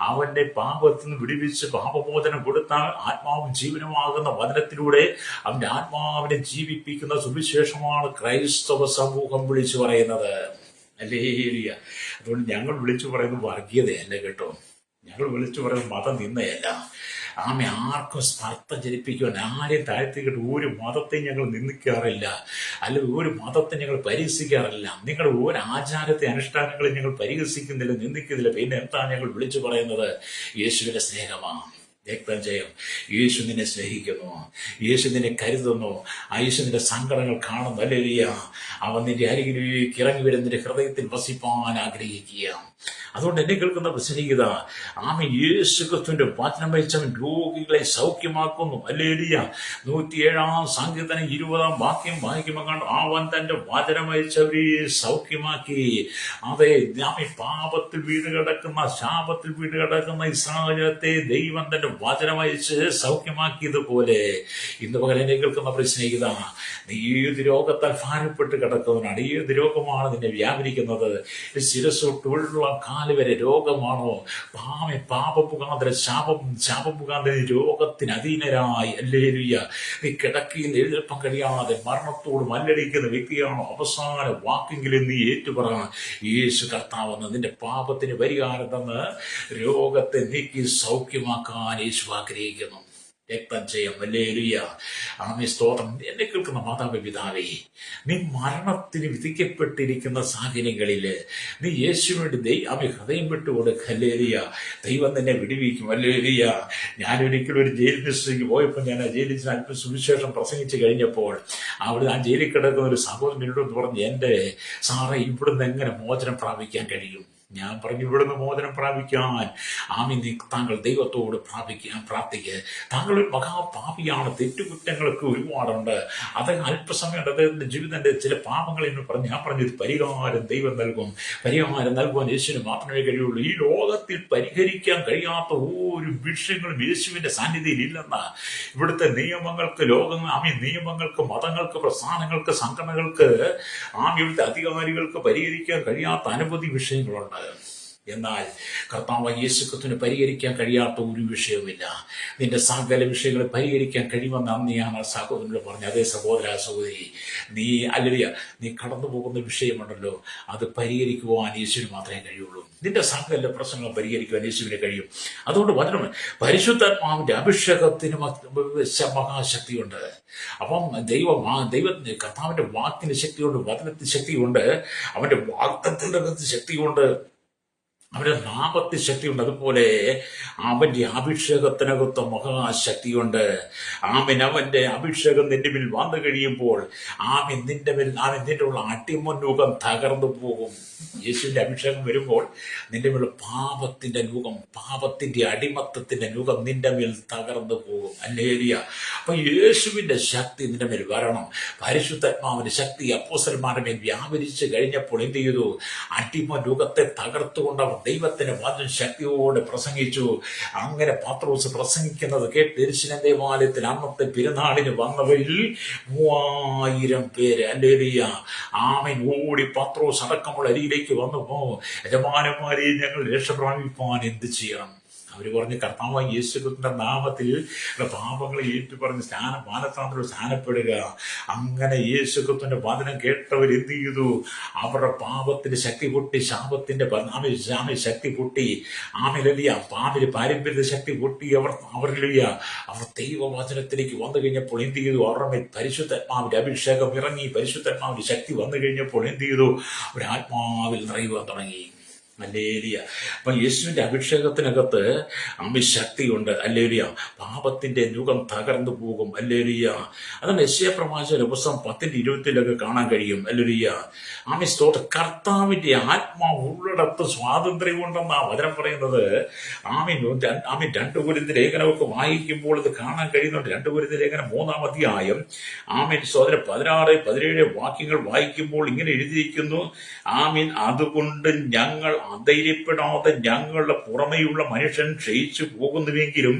അവന്റെ പാപത്തിൽ നിന്ന് വിടുവിച്ച് പാപമോചനം കൊടുത്താൽ ആത്മാവും ജീവനുമാകുന്ന വചനത്തിലൂടെ അവന്റെ ആത്മാവിനെ ജീവിപ്പിക്കുന്ന സുവിശേഷമാണ് ക്രൈസ്തവ സമൂഹം വിളിച്ചു പറയുന്നത്. ഹല്ലേലൂയ. അതുകൊണ്ട് ഞങ്ങൾ വിളിച്ചു പറയുന്നത് വർഗീയതയല്ല കേട്ടോ. ഞങ്ങൾ വിളിച്ചു പറയുന്നത് മതം നിന്നയല്ല. ആർക്കും സ്പർദ്ധ ജനിപ്പിക്കുവാൻ, ആരെയും താഴ്ത്തിക്കിട്ട് ഒരു മതത്തെയും ഞങ്ങൾ നിന്ദിക്കാറില്ല, അല്ലെങ്കിൽ ഒരു മതത്തെ ഞങ്ങൾ പരിഹസിക്കാറില്ല. നിങ്ങളുടെ ഒരു ആചാരത്തെ അനുഷ്ഠാനങ്ങളെ ഞങ്ങൾ പരിഹസിക്കുന്നില്ല, നിന്ദിക്കുന്നില്ല. പിന്നെ എന്താ ഞങ്ങൾ വിളിച്ചു പറയുന്നത്? യേശുവിന്റെ സ്നേഹമാണ്. രക്തം ചെയ്യും. യേശു നിന്നെ സ്നേഹിക്കുന്നു, യേശു നിന്നെ കരുതുന്നു, ആ യേശു നിന്റെ സങ്കടങ്ങൾ കാണുന്നു. ഹല്ലേലൂയ. അവൻ നിന്റെ അരികിലേക്ക് ഇറങ്ങി വരും, നിന്റെ ഹൃദയത്തിൽ വസിപ്പാൻ ആഗ്രഹിക്കുക. അതുകൊണ്ട് എന്നെ കേൾക്കുന്ന പ്രസംഗിക്കുക, യേശു ക്രിസ്തുവിന്റെ വചനം വഹിച്ചവൻ രോഗികളെ സൗഖ്യമാക്കുന്നു. ഹല്ലേലൂയ. 107 സങ്കീർത്തനം 20 വാക്യം വായിക്കുമ്പോൾ അവൻ തന്റെ വചനം വഹിച്ചവരെ സൗഖ്യമാക്കി. അതെ, പാപത്തിൽ വീണ് കിടക്കുന്ന, ശാപത്തിൽ വീണ് കിടക്കുന്ന ഇസ്രായേലത്തെ ദൈവം തന്റെ വചനം അയച്ച് സൗഖ്യമാക്കിയതുപോലെ ഇന്ന് പകൽ എന്നെ കേൾക്കുന്ന പ്രശ്നിക്കുക, നീ ഏത് രോഗത്താൽ ഭാരപ്പെട്ട് കിടക്കുന്നവനാണ്? ഏത് രോഗമാണ് നിന്നെ വ്യാപരിക്കുന്നത്? ശിരസ്സൊട്ടുള്ള കാല് വരെ രോഗമാണോ? പാപമുഖാന്തരം ശാപമുഖാന്തരം രോഗത്തിന് അധീനരായി. ഹല്ലേലൂയ. നീ കിടക്കയിൽ എഴുന്നേൽപ്പാൻ കഴിയാതെ മരണത്തോട് മല്ലടിക്കുന്ന വ്യക്തിയാണോ? അവസാന വാക്കെങ്കിലും നീ ഏറ്റുപറ, യേശു കർത്താവെന്ന്. നിന്റെ പാപത്തിന് പരിഹാരം തന്ന് രോഗത്തെ നീക്കി സൗഖ്യമാക്കാൻ യേശു ആഗ്രഹിക്കുന്നു. രക്തം ചെയ്യാം. ഹല്ലേലൂയ. സ്തോത്രം. എന്നെ കേൾക്കുന്ന മാതാവേ, പിതാവേ, നീ മരണത്തിന് വിധിക്കപ്പെട്ടിരിക്കുന്ന സാഹചര്യങ്ങളിൽ നീ യേശുവിന്റെ ഹൃദയം വിട്ടുകൊടുക്കുക. ഹല്ലേലൂയ. ദൈവം തന്നെ വിടുവിക്കും. ഹല്ലേലൂയ. ഞാനൊരിക്കലും ഒരു ജയിൽ മിസ്റ്റേക്ക് പോയപ്പോൾ, ഞാൻ ആ ജയിലിൽ അല്പം സുവിശേഷം പ്രസംഗിച്ചു കഴിഞ്ഞപ്പോൾ അവിടെ ആ ജയിലിൽ കിടക്കുന്ന ഒരു സഹോദരനോട് പറഞ്ഞു, എൻ്റെ സാറേ, ഇവിടുന്ന് എങ്ങനെ മോചനം പ്രാപിക്കാൻ കഴിയും? ഞാൻ പറഞ്ഞു, ഇവിടുന്ന് മോചനം പ്രാപിക്കാൻ താങ്കൾ ദൈവത്തോട് പ്രാർത്ഥിക്കുക. താങ്കൾ ഒരു മഹാപാപിയാണ്, തെറ്റുകുറ്റങ്ങളൊക്കെ ഒരുപാടുണ്ട്. അദ്ദേഹം അല്പസമയം അദ്ദേഹത്തിന്റെ ജീവിതത്തിന്റെ ചില പാപങ്ങൾ എന്ന് പറഞ്ഞു. ഞാൻ പറഞ്ഞു, പരിഹാരം ദൈവം നൽകും. പരിഹാരം നൽകുവാൻ യേശുവിന് മാത്രമേ കഴിയുള്ളൂ. ഈ ലോകത്തിൽ പരിഹരിക്കാൻ കഴിയാത്ത ഒരു വിഷയങ്ങളും യേശുവിന്റെ സാന്നിധ്യത്തിൽ ഇല്ലെന്ന ഇവിടുത്തെ നിയമങ്ങൾക്ക്, നിയമങ്ങൾക്ക്, മതങ്ങൾക്ക്, പ്രസ്ഥാനങ്ങൾക്ക്, സംഘടനകൾക്ക്, ഇവിടുത്തെ അധികാരികൾക്ക് പരിഹരിക്കാൻ കഴിയാത്ത അനവധി വിഷയങ്ങളുണ്ട്. എന്നാൽ കർത്താവ് യേശു ക്രിസ്തുവിന് പരിഹരിക്കാൻ കഴിയാത്ത ഒരു വിഷയവുമില്ല. നിന്റെ സകല വിഷയങ്ങളെ പരിഹരിക്കാൻ കഴിയുമെന്ന് അന്ന് ഞാൻ ആ സഹോദരനോട് പറഞ്ഞു. അതേ സഹോദര, സഹോദരി, നീ കടന്നു പോകുന്ന വിഷയമുണ്ടല്ലോ, അത് പരിഹരിക്കുവാൻ യേശുവിന് മാത്രമേ കഴിയുള്ളൂ. നിന്റെ സകല പ്രശ്നങ്ങൾ പരിഹരിക്കുവാൻ യേശുവിനെ കഴിയും. അതുകൊണ്ട് വചനം, പരിശുദ്ധാത്മാവിന്റെ അഭിഷേകത്തിന് മഹാശക്തിയുണ്ട്. അപ്പം ദൈവത്തിന്, കർത്താവിന്റെ വാക്കിന് ശക്തിയുണ്ട്, വചനത്തിന് ശക്തിയുണ്ട്, അവന്റെ വാഗ്ദത്തത്തിന്റെ ശക്തിയുണ്ട്, അവന്റെ നാമത്തിൽ ശക്തിയുണ്ട്. അതുപോലെ അവന്റെ അഭിഷേകത്തിനകത്ത് മഹാശക്തിയുണ്ട്. അവന്റെ അഭിഷേകം നിന്റെ മേൽ വന്നു കഴിയുമ്പോൾ നിന്റെ ഉള്ള അടിമനുഖം തകർന്നു പോകും. യേശുവിന്റെ അഭിഷേകം വരുമ്പോൾ നിന്റെ മേൽ പാപത്തിന്റെ നുഖം, പാപത്തിന്റെ അടിമത്തത്തിന്റെ നുഖം നിന്റെ മേൽ തകർന്നു പോകും. ഹല്ലേലൂയ. അപ്പൊ യേശുവിന്റെ ശക്തി നിന്റെ മേൽ വരണം. പരിശുദ്ധാത്മാവിന്റെ ശക്തി അപ്പോസ്തലന്മാരുടെ മേൽ വ്യാപരിച്ചു കഴിഞ്ഞപ്പോൾ എന്ത് ചെയ്തു? അടിമ നുഖത്തെ തകർത്തുകൊണ്ട് അവർ ദൈവത്തിന്റെ വചന ശക്തിയോടെ പ്രസംഗിച്ചു. അങ്ങനെ പത്രോസ് പ്രസംഗിക്കുന്നത് കേട്ട് യെരൂശലേം ദേവാലയത്തിൽ അന്നത്തെ പെരുന്നാളിന് വന്നവരിൽ 3000 പേര്. ഹല്ലേലൂയ. ഓടി പത്രോസ് അടക്കമുള്ള അരിയിലേക്ക് വന്നു, യജമാനന്മാരെ, ഞങ്ങൾ രക്ഷ പ്രാപിപ്പാൻ എന്ത് ചെയ്യണം? അവർ പറഞ്ഞ് കർത്താവായ യേശുക്രിസ്തുവിന്റെ നാമത്തിൽ പാപങ്ങളെ ഏറ്റു പറഞ്ഞ് മാനസാന്തരം സ്നാനപ്പെടുക. അങ്ങനെ യേശുക്രിസ്തുവിന്റെ വചനം കേട്ടവർ എന്ത് ചെയ്തു? അവരുടെ പാപത്തിന്റെ ശക്തി പൊട്ടി, ശാപത്തിന്റെ ശക്തി പൊട്ടി, പാമ്പിന്റെ പാരമ്പര്യ ശക്തി പൊട്ടി. അവർ ദൈവവചനത്തിലേക്ക് വന്നു കഴിഞ്ഞപ്പോൾ എന്ത് ചെയ്തു? അവരുടെ മേൽ പരിശുദ്ധാത്മാവിന്റെ അഭിഷേകം ഇറങ്ങി, പരിശുദ്ധാത്മാവിന്റെ ശക്തി വന്നു കഴിഞ്ഞപ്പോൾ എന്ത് ചെയ്തു? അവർ ആത്മാവിൽ നിറയുവാൻ തുടങ്ങി. ഹല്ലേലൂയ. അപ്പൊ യേശുവിന്റെ അഭിഷേകത്തിനകത്ത് ശക്തിയുണ്ട്. ഹല്ലേലൂയ. പാപത്തിന്റെ നുകം തകർന്നു പോകും. ഹല്ലേലൂയ. അതാണ് യെശയ്യാ പുസ്തകം 10:20 കാണാൻ കഴിയും. ഹല്ലേലൂയ. സ്തോത്രം. കർത്താവിന്റെ ആത്മാവ് ഉള്ളിടത്ത് സ്വാതന്ത്ര്യമുണ്ടെന്നാ വചനം പറയുന്നത്. 2 കൊരിന്ത്യർ ലേഖനമൊക്കെ വായിക്കുമ്പോൾ ഇത് കാണാൻ കഴിയുന്നുണ്ട്. 2 കൊരിന്ത്യർ ലേഖനം 3-ാം അധ്യായം സഹോദരൻ 16-17 വാക്യങ്ങൾ വായിക്കുമ്പോൾ ഇങ്ങനെ എഴുതിയിരിക്കുന്നു. അതുകൊണ്ട് ഞങ്ങൾ അധൈര്യപ്പെടാതെ ഞങ്ങളുടെ പുറമെയുള്ള മനുഷ്യൻ ക്ഷയിച്ചു പോകുന്നുവെങ്കിലും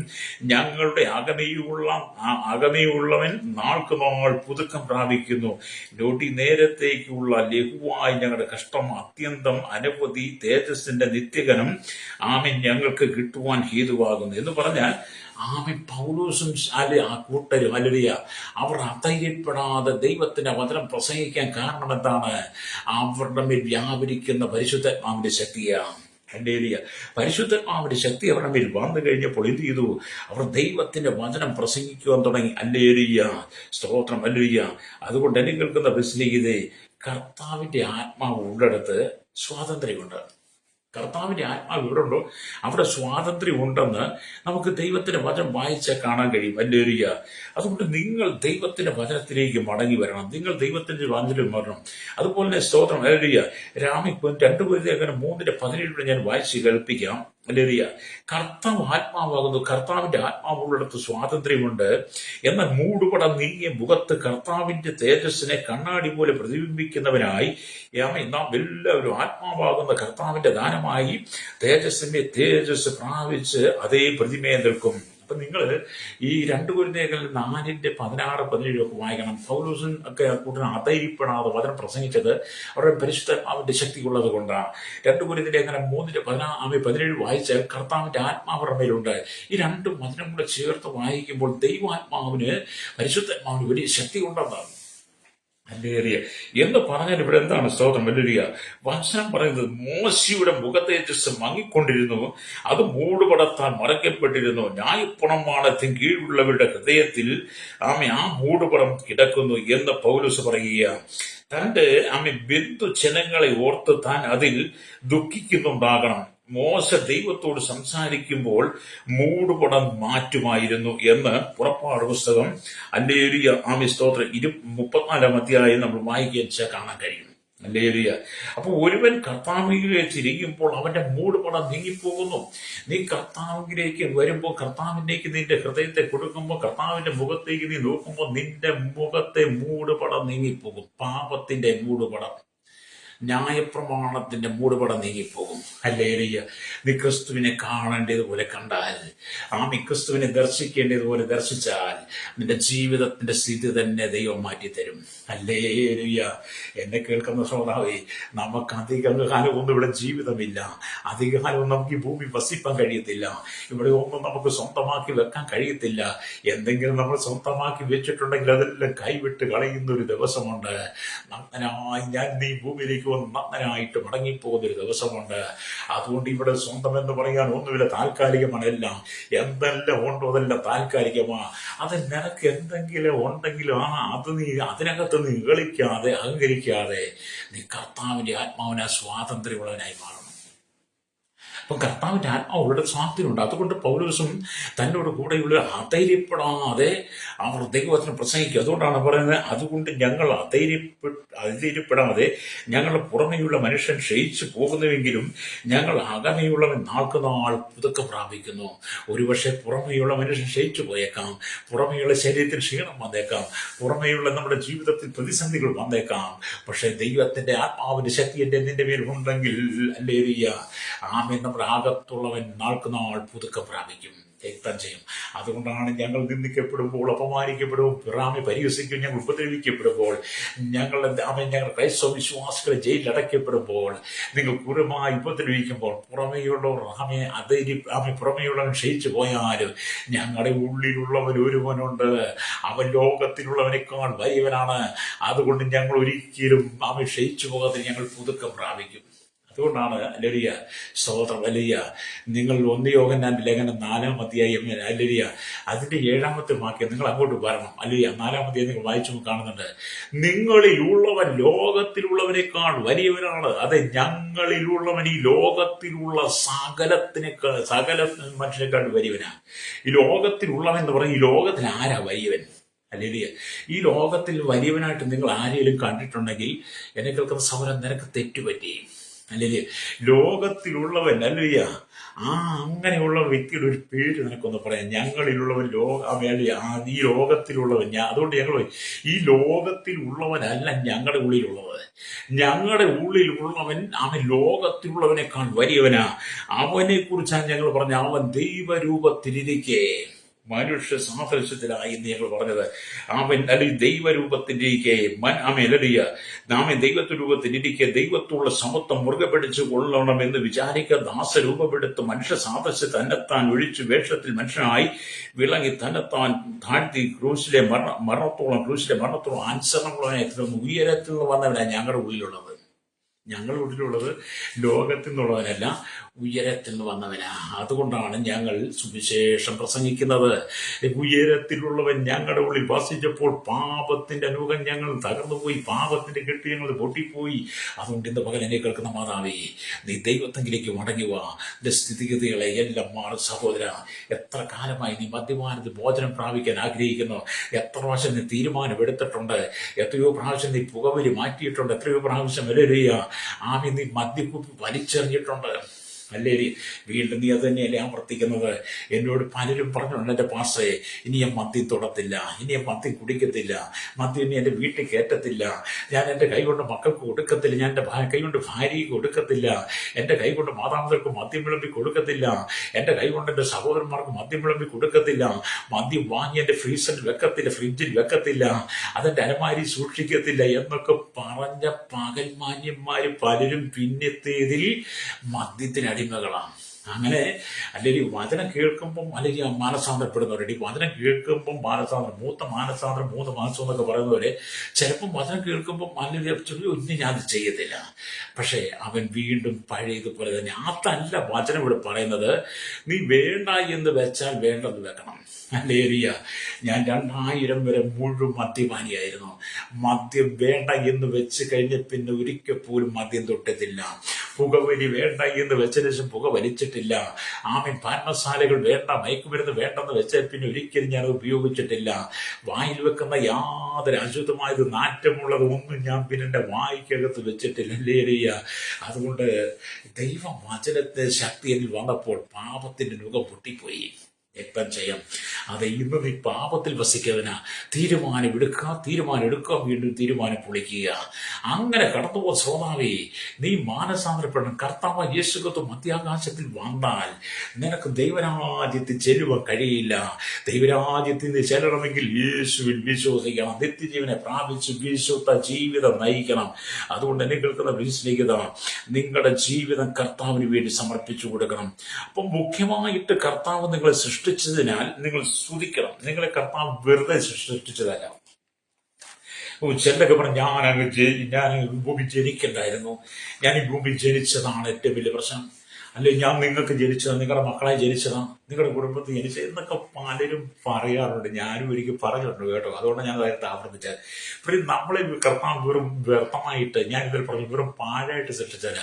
ഞങ്ങളുടെ അകമേയുള്ളവൻ നാൾക്ക് നാൾ പുതുക്കം പ്രാപിക്കുന്നു. നേരത്തേക്കുള്ള ലഘുവായി ഞങ്ങളുടെ കഷ്ടം അത്യന്തം അനവധി തേജസ്സിന്റെ നിത്യഗനം ഞങ്ങൾക്ക് കിട്ടുവാൻ ഹേതുവാകുന്നു എന്ന് പറഞ്ഞാൽ പൗലോസും ആ കൂട്ടരും ഹല്ലേലൂയ അവർ അധൈര്യപ്പെടാതെ ദൈവത്തിന്റെ വചനം പ്രസംഗിക്കാൻ കാരണം എന്താണ്? അവരുടെ മേൽ വ്യാപരിക്കുന്ന പരിശുദ്ധാത്മാവിന്റെ ശക്തിയാണ്. ഹല്ലേലൂയ. പരിശുദ്ധാത്മാവിന്റെ ശക്തി അവരുടെ മേൽ വന്നു കഴിഞ്ഞപ്പോൾ എന്ത് ചെയ്തു? അവർ ദൈവത്തിന്റെ വചനം പ്രസംഗിക്കുവാൻ തുടങ്ങി. ഹല്ലേലൂയ. സ്തോത്രം. ഹല്ലേലൂയ. അതുകൊണ്ട് എന്നെ കേൾക്കുന്ന ബിസ്ലിഗിതേ, കർത്താവിന്റെ ആത്മാവ് ഉള്ളിടത്ത് സ്വാതന്ത്ര്യമുണ്ട്. കർത്താവിന്റെ ആത്മാവ് എവിടെ ഉണ്ടോ അവിടെ സ്വാതന്ത്ര്യം ഉണ്ടെന്ന് നമുക്ക് ദൈവത്തിന്റെ വചനം വായിച്ചാൽ കാണാൻ കഴിയും. ഹല്ലേലൂയ. അതുകൊണ്ട് നിങ്ങൾ ദൈവത്തിന്റെ വചനത്തിലേക്ക് മടങ്ങി വരണം. നിങ്ങൾ ദൈവത്തിന്റെ വചനം വരണം. അതുപോലെ തന്നെ സ്തോത്രം. ഹല്ലേലൂയ. 2 കൊരിന്ത്യർ 3:17 ഞാൻ വായിച്ച് കേൾപ്പിക്കാം. ഹല്ലേലൂയ. കർത്താവ് ആത്മാവാകുന്നു. കർത്താവിന്റെ ആത്മാവുള്ളിടത്ത് സ്വാതന്ത്ര്യമുണ്ട്. എന്നാൽ മൂടുപടം നീങ്ങിയ മുഖത്ത് കർത്താവിന്റെ തേജസ്സിനെ കണ്ണാടി പോലെ പ്രതിബിംബിക്കുന്നവനായി നാം എല്ലാവരും ആത്മാവാകുന്ന കർത്താവിന്റെ ദാനമായി തേജസ് പ്രാപിച്ച് അതേ പ്രതിമയെ നിൽക്കും. അപ്പൊ നിങ്ങൾ ഈ 2 കൊരിന്ത്യർ 4:16-17 ഒക്കെ വായിക്കണം. പൗലോസും ഒക്കെ കൂട്ടിന് അധൈര്യപ്പെടാതെ വചനം പ്രസംഗിച്ചത് അവരുടെ പരിശുദ്ധാത്മാവിന്റെ ശക്തി ഉള്ളത് കൊണ്ടാണ്. 2 കൊരിന്ത്യർ 3:17 വായിച്ചാൽ കർത്താവിന്റെ ആത്മാവരുടെ മേലുണ്ട്. ഈ 2 വചനം കൂടെ ചേർത്ത് വായിക്കുമ്പോൾ ദൈവാത്മാവിന് പരിശുദ്ധാത്മാവിന് വലിയ ശക്തി ഉണ്ടെന്നാണ്. ഹല്ലേലൂയ. എന്ന് പറഞ്ഞാൽ ഇവിടെ എന്താണ്? സ്തോത്രം. ഹല്ലേലൂയ. വചനം പറയുന്നത് മോശയുടെ മുഖതേജസ് മങ്ങിക്കൊണ്ടിരുന്നു, അത് മൂടുപടത്താൽ മറയ്ക്കപ്പെട്ടിരുന്നു. ന്യായപ്രമാണത്തിന് കീഴിലുള്ളവരുടെ ഹൃദയത്തിൽ ആ മൂടുപടം കിടക്കുന്നു എന്ന് പൗലോസ് പറയുക. തന്റെ ബന്ധുജനങ്ങളെ ഓർത്ത് താൻ അതിൽ ദുഃഖിക്കുന്നുണ്ടാകണം. മോശ ദൈവത്തോട് സംസാരിക്കുമ്പോൾ മൂടുപടം മാറ്റുമായിരുന്നു എന്ന് പുറപ്പാട് പുസ്തകം ഹല്ലേലൂയ സ്തോത്രം 34-ാം അധ്യായം നമ്മൾ വായിക്കാൻ കാണാൻ കഴിയും. ഹല്ലേലൂയ. അപ്പൊ ഒരുവൻ കർത്താവിലേക്ക് തിരിയുമ്പോൾ അവന്റെ മൂടുപടം നീങ്ങിപ്പോകുന്നു. നീ കർത്താവിലേക്ക് വരുമ്പോൾ, കർത്താവിലേക്ക് നിന്റെ ഹൃദയത്തെ കൊടുക്കുമ്പോൾ, കർത്താവിന്റെ മുഖത്തേക്ക് നീ നോക്കുമ്പോൾ നിന്റെ മുഖത്തെ മൂടുപടം നീങ്ങിപ്പോകും. പാപത്തിന്റെ മൂടുപടം, ന്യായപ്രമാണത്തിന്റെ മൂടുപടം നീങ്ങിപ്പോകും. ഹല്ലേലൂയ. നീ ക്രിസ്തുവിനെ കാണേണ്ടതുപോലെ കണ്ടാൽ, ക്രിസ്തുവിനെ ദർശിക്കേണ്ടതുപോലെ ദർശിച്ചാൽ നിന്റെ ജീവിതത്തിന്റെ സ്ഥിതി തന്നെ ദൈവം മാറ്റിത്തരും. ഹല്ലേലൂയ. എന്നെ കേൾക്കുന്ന ശ്രോതാവേ, നമുക്ക് അധികകാലമൊന്നും ഇവിടെ ജീവിതമില്ല. അധികകാലം നമുക്ക് ഈ ഭൂമി വസിപ്പാൻ കഴിയത്തില്ല. ഇവിടെ ഒന്നും നമുക്ക് സ്വന്തമാക്കി വെക്കാൻ കഴിയത്തില്ല. എന്തെങ്കിലും നമ്മൾ സ്വന്തമാക്കി വെച്ചിട്ടുണ്ടെങ്കിൽ അതെല്ലാം കൈവിട്ട് കളയുന്ന ഒരു ദിവസമുണ്ട്. നഗ്നനായി ഞാൻ നീ ഭൂമിയിലേക്ക് നഗ്നനായിട്ട് മടങ്ങിപ്പോകുന്നൊരു ദിവസമുണ്ട്. അതുകൊണ്ട് ഇവിടെ സ്വന്തം എന്ന് പറയാൻ ഒന്നുമില്ല, താൽക്കാലികമാണ്. എല്ലാം എന്തെല്ലാം ഉണ്ടോ അതെല്ലാം താൽക്കാലികമാണ്. അത് നിനക്ക് എന്തെങ്കിലും ഉണ്ടെങ്കിലും അത് നീ അതിനകത്ത് നീ ഇകളിക്കാതെ അഹങ്കരിക്കാതെ നീ കർത്താവിന്റെ ആത്മാവിനെ സ്വാതന്ത്ര്യമുള്ളവനായി മാറണം. അപ്പം കർത്താവിന്റെ ആത്മാവുള്ള സ്വാതന്ത്ര്യമുണ്ട്. അതുകൊണ്ട് പൗലോസും തന്നോട് കൂടെയുള്ള അധൈര്യപ്പെടാതെ അവർ ദൈവവചനം പ്രസംഗിക്കുക. അതുകൊണ്ടാണ് പറയുന്നത്, അതുകൊണ്ട് ഞങ്ങൾ അധൈര്യപ്പെടാതെ ഞങ്ങളുടെ പുറമെയുള്ള മനുഷ്യൻ ക്ഷയിച്ചു പോകുന്നുവെങ്കിലും ഞങ്ങൾ അകമേയുള്ളവൻ നാൾക്ക് നാൾ പുതുക്കം പ്രാപിക്കുന്നു. ഒരുപക്ഷെ പുറമെയുള്ള മനുഷ്യൻ ക്ഷയിച്ചു പോയേക്കാം, പുറമെയുള്ള ശരീരത്തിൽ ക്ഷീണം വന്നേക്കാം, പുറമെയുള്ള നമ്മുടെ ജീവിതത്തിൽ പ്രതിസന്ധികൾ വന്നേക്കാം. പക്ഷെ ദൈവത്തിന്റെ ആത്മാവിന്റെ ശക്തി നിന്റെ മേൽ ഉണ്ടെങ്കിൽ ഹല്ലേലൂയ നമ്മുടെ അകത്തുള്ളവൻ നാൾക്ക് നാൾ പുതുക്കം പ്രാപിക്കും, രക്തം ചെയ്യും. അതുകൊണ്ടാണ് ഞങ്ങൾ നിന്ദിക്കപ്പെടുമ്പോൾ, അപമാനിക്കപ്പെടുമ്പോൾ, പിറാമി പരിഹസിക്കും, ഞങ്ങൾ ഉപദ്രവിക്കപ്പെടുമ്പോൾ, ഞങ്ങൾ ക്രൈസ്തവ വിശ്വാസികളെ ജയിലിൽ അടയ്ക്കപ്പെടുമ്പോൾ, നിങ്ങൾ ക്രൂരമായി ഉപദ്രവിക്കുമ്പോൾ, പുറമേയുള്ളവർ പുറമേയുള്ളവൻ ക്ഷയിച്ചു പോയാലും ഞങ്ങളുടെ ഉള്ളിലുള്ളവൻ ഒരുവനുണ്ട്, അവൻ ലോകത്തിലുള്ളവനേക്കാൾ വലിയവനാണ്. അതുകൊണ്ട് ഞങ്ങൾ ഒരിക്കലും അവൻ ക്ഷയിച്ചു പോകാതെ ഞങ്ങൾ പുതുക്കം പ്രാപിക്കും. അതുകൊണ്ടാണ് അല്ലേലൂയ, സ്തോത്രം, ഹല്ലേലൂയ. നിങ്ങൾ 1 യോഹന്നാന്റെ ലേഖനം 4-ാം അധ്യായം, ഹല്ലേലൂയ, അതിന്റെ 7-ാമത്തെ വാക്യം നിങ്ങൾ അങ്ങോട്ട് വരണം. ഹല്ലേലൂയ, 4-ാം അധ്യായം നിങ്ങൾ വായിച്ചു കാണുന്നുണ്ട്. നിങ്ങളിലുള്ളവൻ ലോകത്തിലുള്ളവനേക്കാൾ വലിയവനാണ്. അതെ, ഞങ്ങളിലുള്ളവൻ ഈ ലോകത്തിലുള്ള സകല മനുഷ്യനേക്കാൾ വലിയവനാണ്. ഈ ലോകത്തിലുള്ളവൻ എന്ന് പറഞ്ഞാൽ ഈ ലോകത്തിൽ ആരാ വലിയവൻ? ഹല്ലേലൂയ. ഈ ലോകത്തിൽ വലിയവനായിട്ട് നിങ്ങൾ ആരെങ്കിലും കണ്ടിട്ടുണ്ടെങ്കിൽ എന്നെ കേൾക്കുന്ന സഹോദരൻ, നിനക്ക് തെറ്റുപറ്റി. ഹല്ലേലൂയ. ലോകത്തിലുള്ളവൻ, ഹല്ലേലൂയ, അങ്ങനെയുള്ള വ്യക്തിയുടെ ഒരു പേര് നിനക്കൊന്ന് പറയാം. ഞങ്ങളിലുള്ളവൻ ഈ ലോകത്തിലുള്ളവൻ. അതുകൊണ്ട് ഞങ്ങൾ ഈ ലോകത്തിലുള്ളവനല്ല ഞങ്ങളുടെ ഉള്ളിലുള്ളത്. ഞങ്ങളുടെ ഉള്ളിലുള്ളവൻ അവൻ ലോകത്തിലുള്ളവനേക്കാൾ വലിയവനാ. അവനെ കുറിച്ചാണ് ഞങ്ങൾ പറഞ്ഞ, അവൻ ദൈവരൂപത്തിലിരിക്കെ മനുഷ്യ സാദൃശ്യത്തിലായി എന്ന് ഞങ്ങൾ പറഞ്ഞത്. അവൻ അല്ലെങ്കിൽ ദൈവരൂപത്തിലിരിക്കെ നാമെ ദൈവരൂപത്തിലിരിക്കെ ദൈവത്തുള്ള സമത്വം മുറുകെ പിടിച്ചു കൊള്ളണമെന്ന് വിചാരിക്ക ദാസരൂപമെടുത്ത് മനുഷ്യ സാദൃശ്യ തന്നെത്താൻ ഒഴിച്ചു വേഷത്തിൽ മനുഷ്യനായി വിളങ്ങി തന്നെത്താൻ താഴ്ത്തി ക്രൂശിലെ മരണത്തോളം അനുസരണമുള്ളവനെ ഉയരത്തിൽ നിന്ന് വന്നവനാണ് ഞങ്ങളുടെ ഉള്ളിലുള്ളത്. ലോകത്തിൽ നിന്നുള്ളവനല്ല, ഉയരത്തിൽ നിന്ന് വന്നവനാ. അതുകൊണ്ടാണ് ഞങ്ങൾ സുവിശേഷം പ്രസംഗിക്കുന്നത്. ഉയരത്തിലുള്ളവൻ ഞങ്ങളുടെ ഉള്ളിൽ വസിച്ചപ്പോൾ പാപത്തിന്റെ അനുഭവം ഞങ്ങൾ തകർന്നുപോയി, പാപത്തിന്റെ കെട്ട് ഞങ്ങൾ പൊട്ടിപ്പോയി. അതുകൊണ്ട് ഇന്ന് പകൽ എന്നെ കേൾക്കുന്ന മാതാവേ, നീ ദൈവത്തെങ്കിലേക്ക് മടങ്ങി വാ. നിന്റെ സ്ഥിതിഗതികളെ എല്ലാം മാറും. സഹോദര, എത്ര കാലമായി നീ മദ്യപാനത്തിൽ മോചനം പ്രാപിക്കാൻ ആഗ്രഹിക്കുന്നു? എത്ര പ്രാവശ്യം നീ തീരുമാനം എടുത്തിട്ടുണ്ട്? എത്രയോ പ്രാവശ്യം നീ പുകവലി മാറ്റിയിട്ടുണ്ട്? എത്രയോ പ്രാവശ്യം നീ മദ്യക്കുപ്പി വലിച്ചെറിഞ്ഞിട്ടുണ്ട്? അല്ലേ? വീണ്ടും നീ അത് തന്നെയല്ലേ ആവർത്തിക്കുന്നത്? എന്നോട് പലരും പറഞ്ഞുണ്ട്, എൻ്റെ പാസ്റ്റേ, ഇനി ഞാൻ മദ്യം തൊടത്തില്ല, ഇനി ഞാൻ മദ്യം കുടിക്കത്തില്ല, മദ്യം ഇനി എൻ്റെ വീട്ടിൽ കയറ്റത്തില്ല, ഞാൻ എൻ്റെ കൈകൊണ്ട് മക്കൾക്ക് കൊടുക്കത്തില്ല, ഞാൻ എൻ്റെ കൈകൊണ്ട് ഭാര്യയ്ക്ക് കൊടുക്കത്തില്ല, എൻ്റെ കൈകൊണ്ട് മാതാപിതാക്കൾക്ക് മദ്യം വിളമ്പി കൊടുക്കത്തില്ല, എൻ്റെ കൈകൊണ്ട് എൻ്റെ സഹോദരന്മാർക്ക് മദ്യം വിളമ്പി കൊടുക്കത്തില്ല, മദ്യം വാങ്ങി എൻ്റെ ഫ്രിഡ്ജിൽ വെക്കത്തില്ല, അതെൻ്റെ അലമാരി സൂക്ഷിക്കത്തില്ല എന്നൊക്കെ പറഞ്ഞ പകൽമാന്യന്മാർ പലരും പിന്നത്തേതിൽ മദ്യത്തിനടി ാണ്. അങ്ങനെ അല്ലെങ്കിൽ വചനം കേൾക്കുമ്പം അല്ലെങ്കിൽ മാനസാന്തരപ്പെടുന്നവരുടെ വചനം കേൾക്കുമ്പം മൂത്ത മാനസാന്തരം 3 മാസം എന്നൊക്കെ പറയുന്നവരെ ചിലപ്പം വചനം കേൾക്കുമ്പം അല്ലെങ്കിൽ ഒന്നും ഞാൻ അത് ചെയ്യത്തില്ല. പക്ഷേ അവൻ വീണ്ടും പഴയതുപോലെ തന്നെ. അതല്ല വചനം ഇവിടെ പറയുന്നത്. നീ വേണ്ട എന്ന് വെച്ചാൽ വേണ്ടെന്ന് വെക്കണം. ഹല്ലേലൂയ. ഞാൻ 2000 വരെ മുഴുവൻ മദ്യപാനിയായിരുന്നു. മദ്യം വേണ്ട എന്ന് വെച്ച് കഴിഞ്ഞ പിന്നെ ഒരിക്കൽ പോലും മദ്യം തൊട്ടത്തില്ല. പുകവലി വേണ്ട എന്ന് വെച്ച ശേഷം പുക വലിച്ചിട്ടില്ല. പാനശാലകൾ വേണ്ട, മയക്കുമരുന്ന് വേണ്ടെന്ന് വെച്ചാൽ പിന്നെ ഒരിക്കലും ഞാൻ ഉപയോഗിച്ചിട്ടില്ല. വായിൽ വെക്കുന്ന യാതൊരു അശുദ്ധമായത് നാറ്റമുള്ളത് ഒന്നും ഞാൻ പിന്നെ എൻ്റെ വായിക്കകത്ത് വെച്ചിട്ടില്ല. ഹല്ലേലൂയ. അതുകൊണ്ട് ദൈവവചനത്തെ ശക്തി എന്നിൽ വന്നപ്പോൾ പാപത്തിന്റെ നുകം പൊട്ടിപ്പോയി. രക്തം ചെയ്യാം. അത് ഇന്ന് നീ പാപത്തിൽ വസിക്കുന്നതിനാ തീരുമാനം എടുക്കുക, വീണ്ടും തീരുമാനം പൊളിക്കുക. അങ്ങനെ കടന്നുപോ ശ്രോതാവേ, നീ മാനസാന്തരപ്പെടണം. കർത്താവ് യേശുക്രിസ്തു മധ്യാകാശത്തിൽ വന്നാൽ നിനക്ക് ദൈവരാജ്യത്തിൽ ചെല്ലുവാൻ കഴിയില്ല. ദൈവരാജ്യത്തിൽ നിന്ന് ചെല്ലണമെങ്കിൽ യേശുവിൽ വിശ്വസിക്കണം. നിത്യജീവനെ പ്രാപിച്ച് വിശുദ്ധ ജീവിതം നയിക്കണം. അതുകൊണ്ട് എന്നെ കേൾക്കുന്ന വിശ്വസിക്കുക, നിങ്ങളുടെ ജീവിതം കർത്താവിന് വേണ്ടി സമർപ്പിച്ചു കൊടുക്കണം. അപ്പം മുഖ്യമായിട്ട് കർത്താവ് നിങ്ങളെ സൃഷ്ടിച്ചതിനാൽ നിങ്ങൾ സ്തുതിക്കണം. നിങ്ങളെ കർത്താവ് വെറുതെ സൃഷ്ടിച്ചതല്ല. ചിലരൊക്കെ പറഞ്ഞു, ഞാൻ ഭൂമി ജനിക്കണ്ടായിരുന്നു, ഞാൻ ഈ ഭൂമി ജനിച്ചതാണ് ഏറ്റവും വലിയ പ്രശ്നം, അല്ലെങ്കിൽ ഞാൻ നിങ്ങൾക്ക് ജനിച്ചതാണ്, നിങ്ങളുടെ മക്കളായി ജനിച്ചതാണ്, നിങ്ങളുടെ കുടുംബത്തിൽ ജനിച്ചത് എന്നൊക്കെ പലരും പറയാറുണ്ട്. ഞാനും ഒരിക്കൽ പറഞ്ഞിട്ടുണ്ട് കേട്ടോ. അതുകൊണ്ട് ഞാൻ നേരത്തെ ആവർത്തിച്ചത്. പിന്നെ നമ്മളെ കർത്താവ് വെറും വ്യർത്ഥമായിട്ട്, ഞാൻ ഇതിൽ പറഞ്ഞു, വെറും പാഴായിട്ട് സൃഷ്ടിച്ചാൽ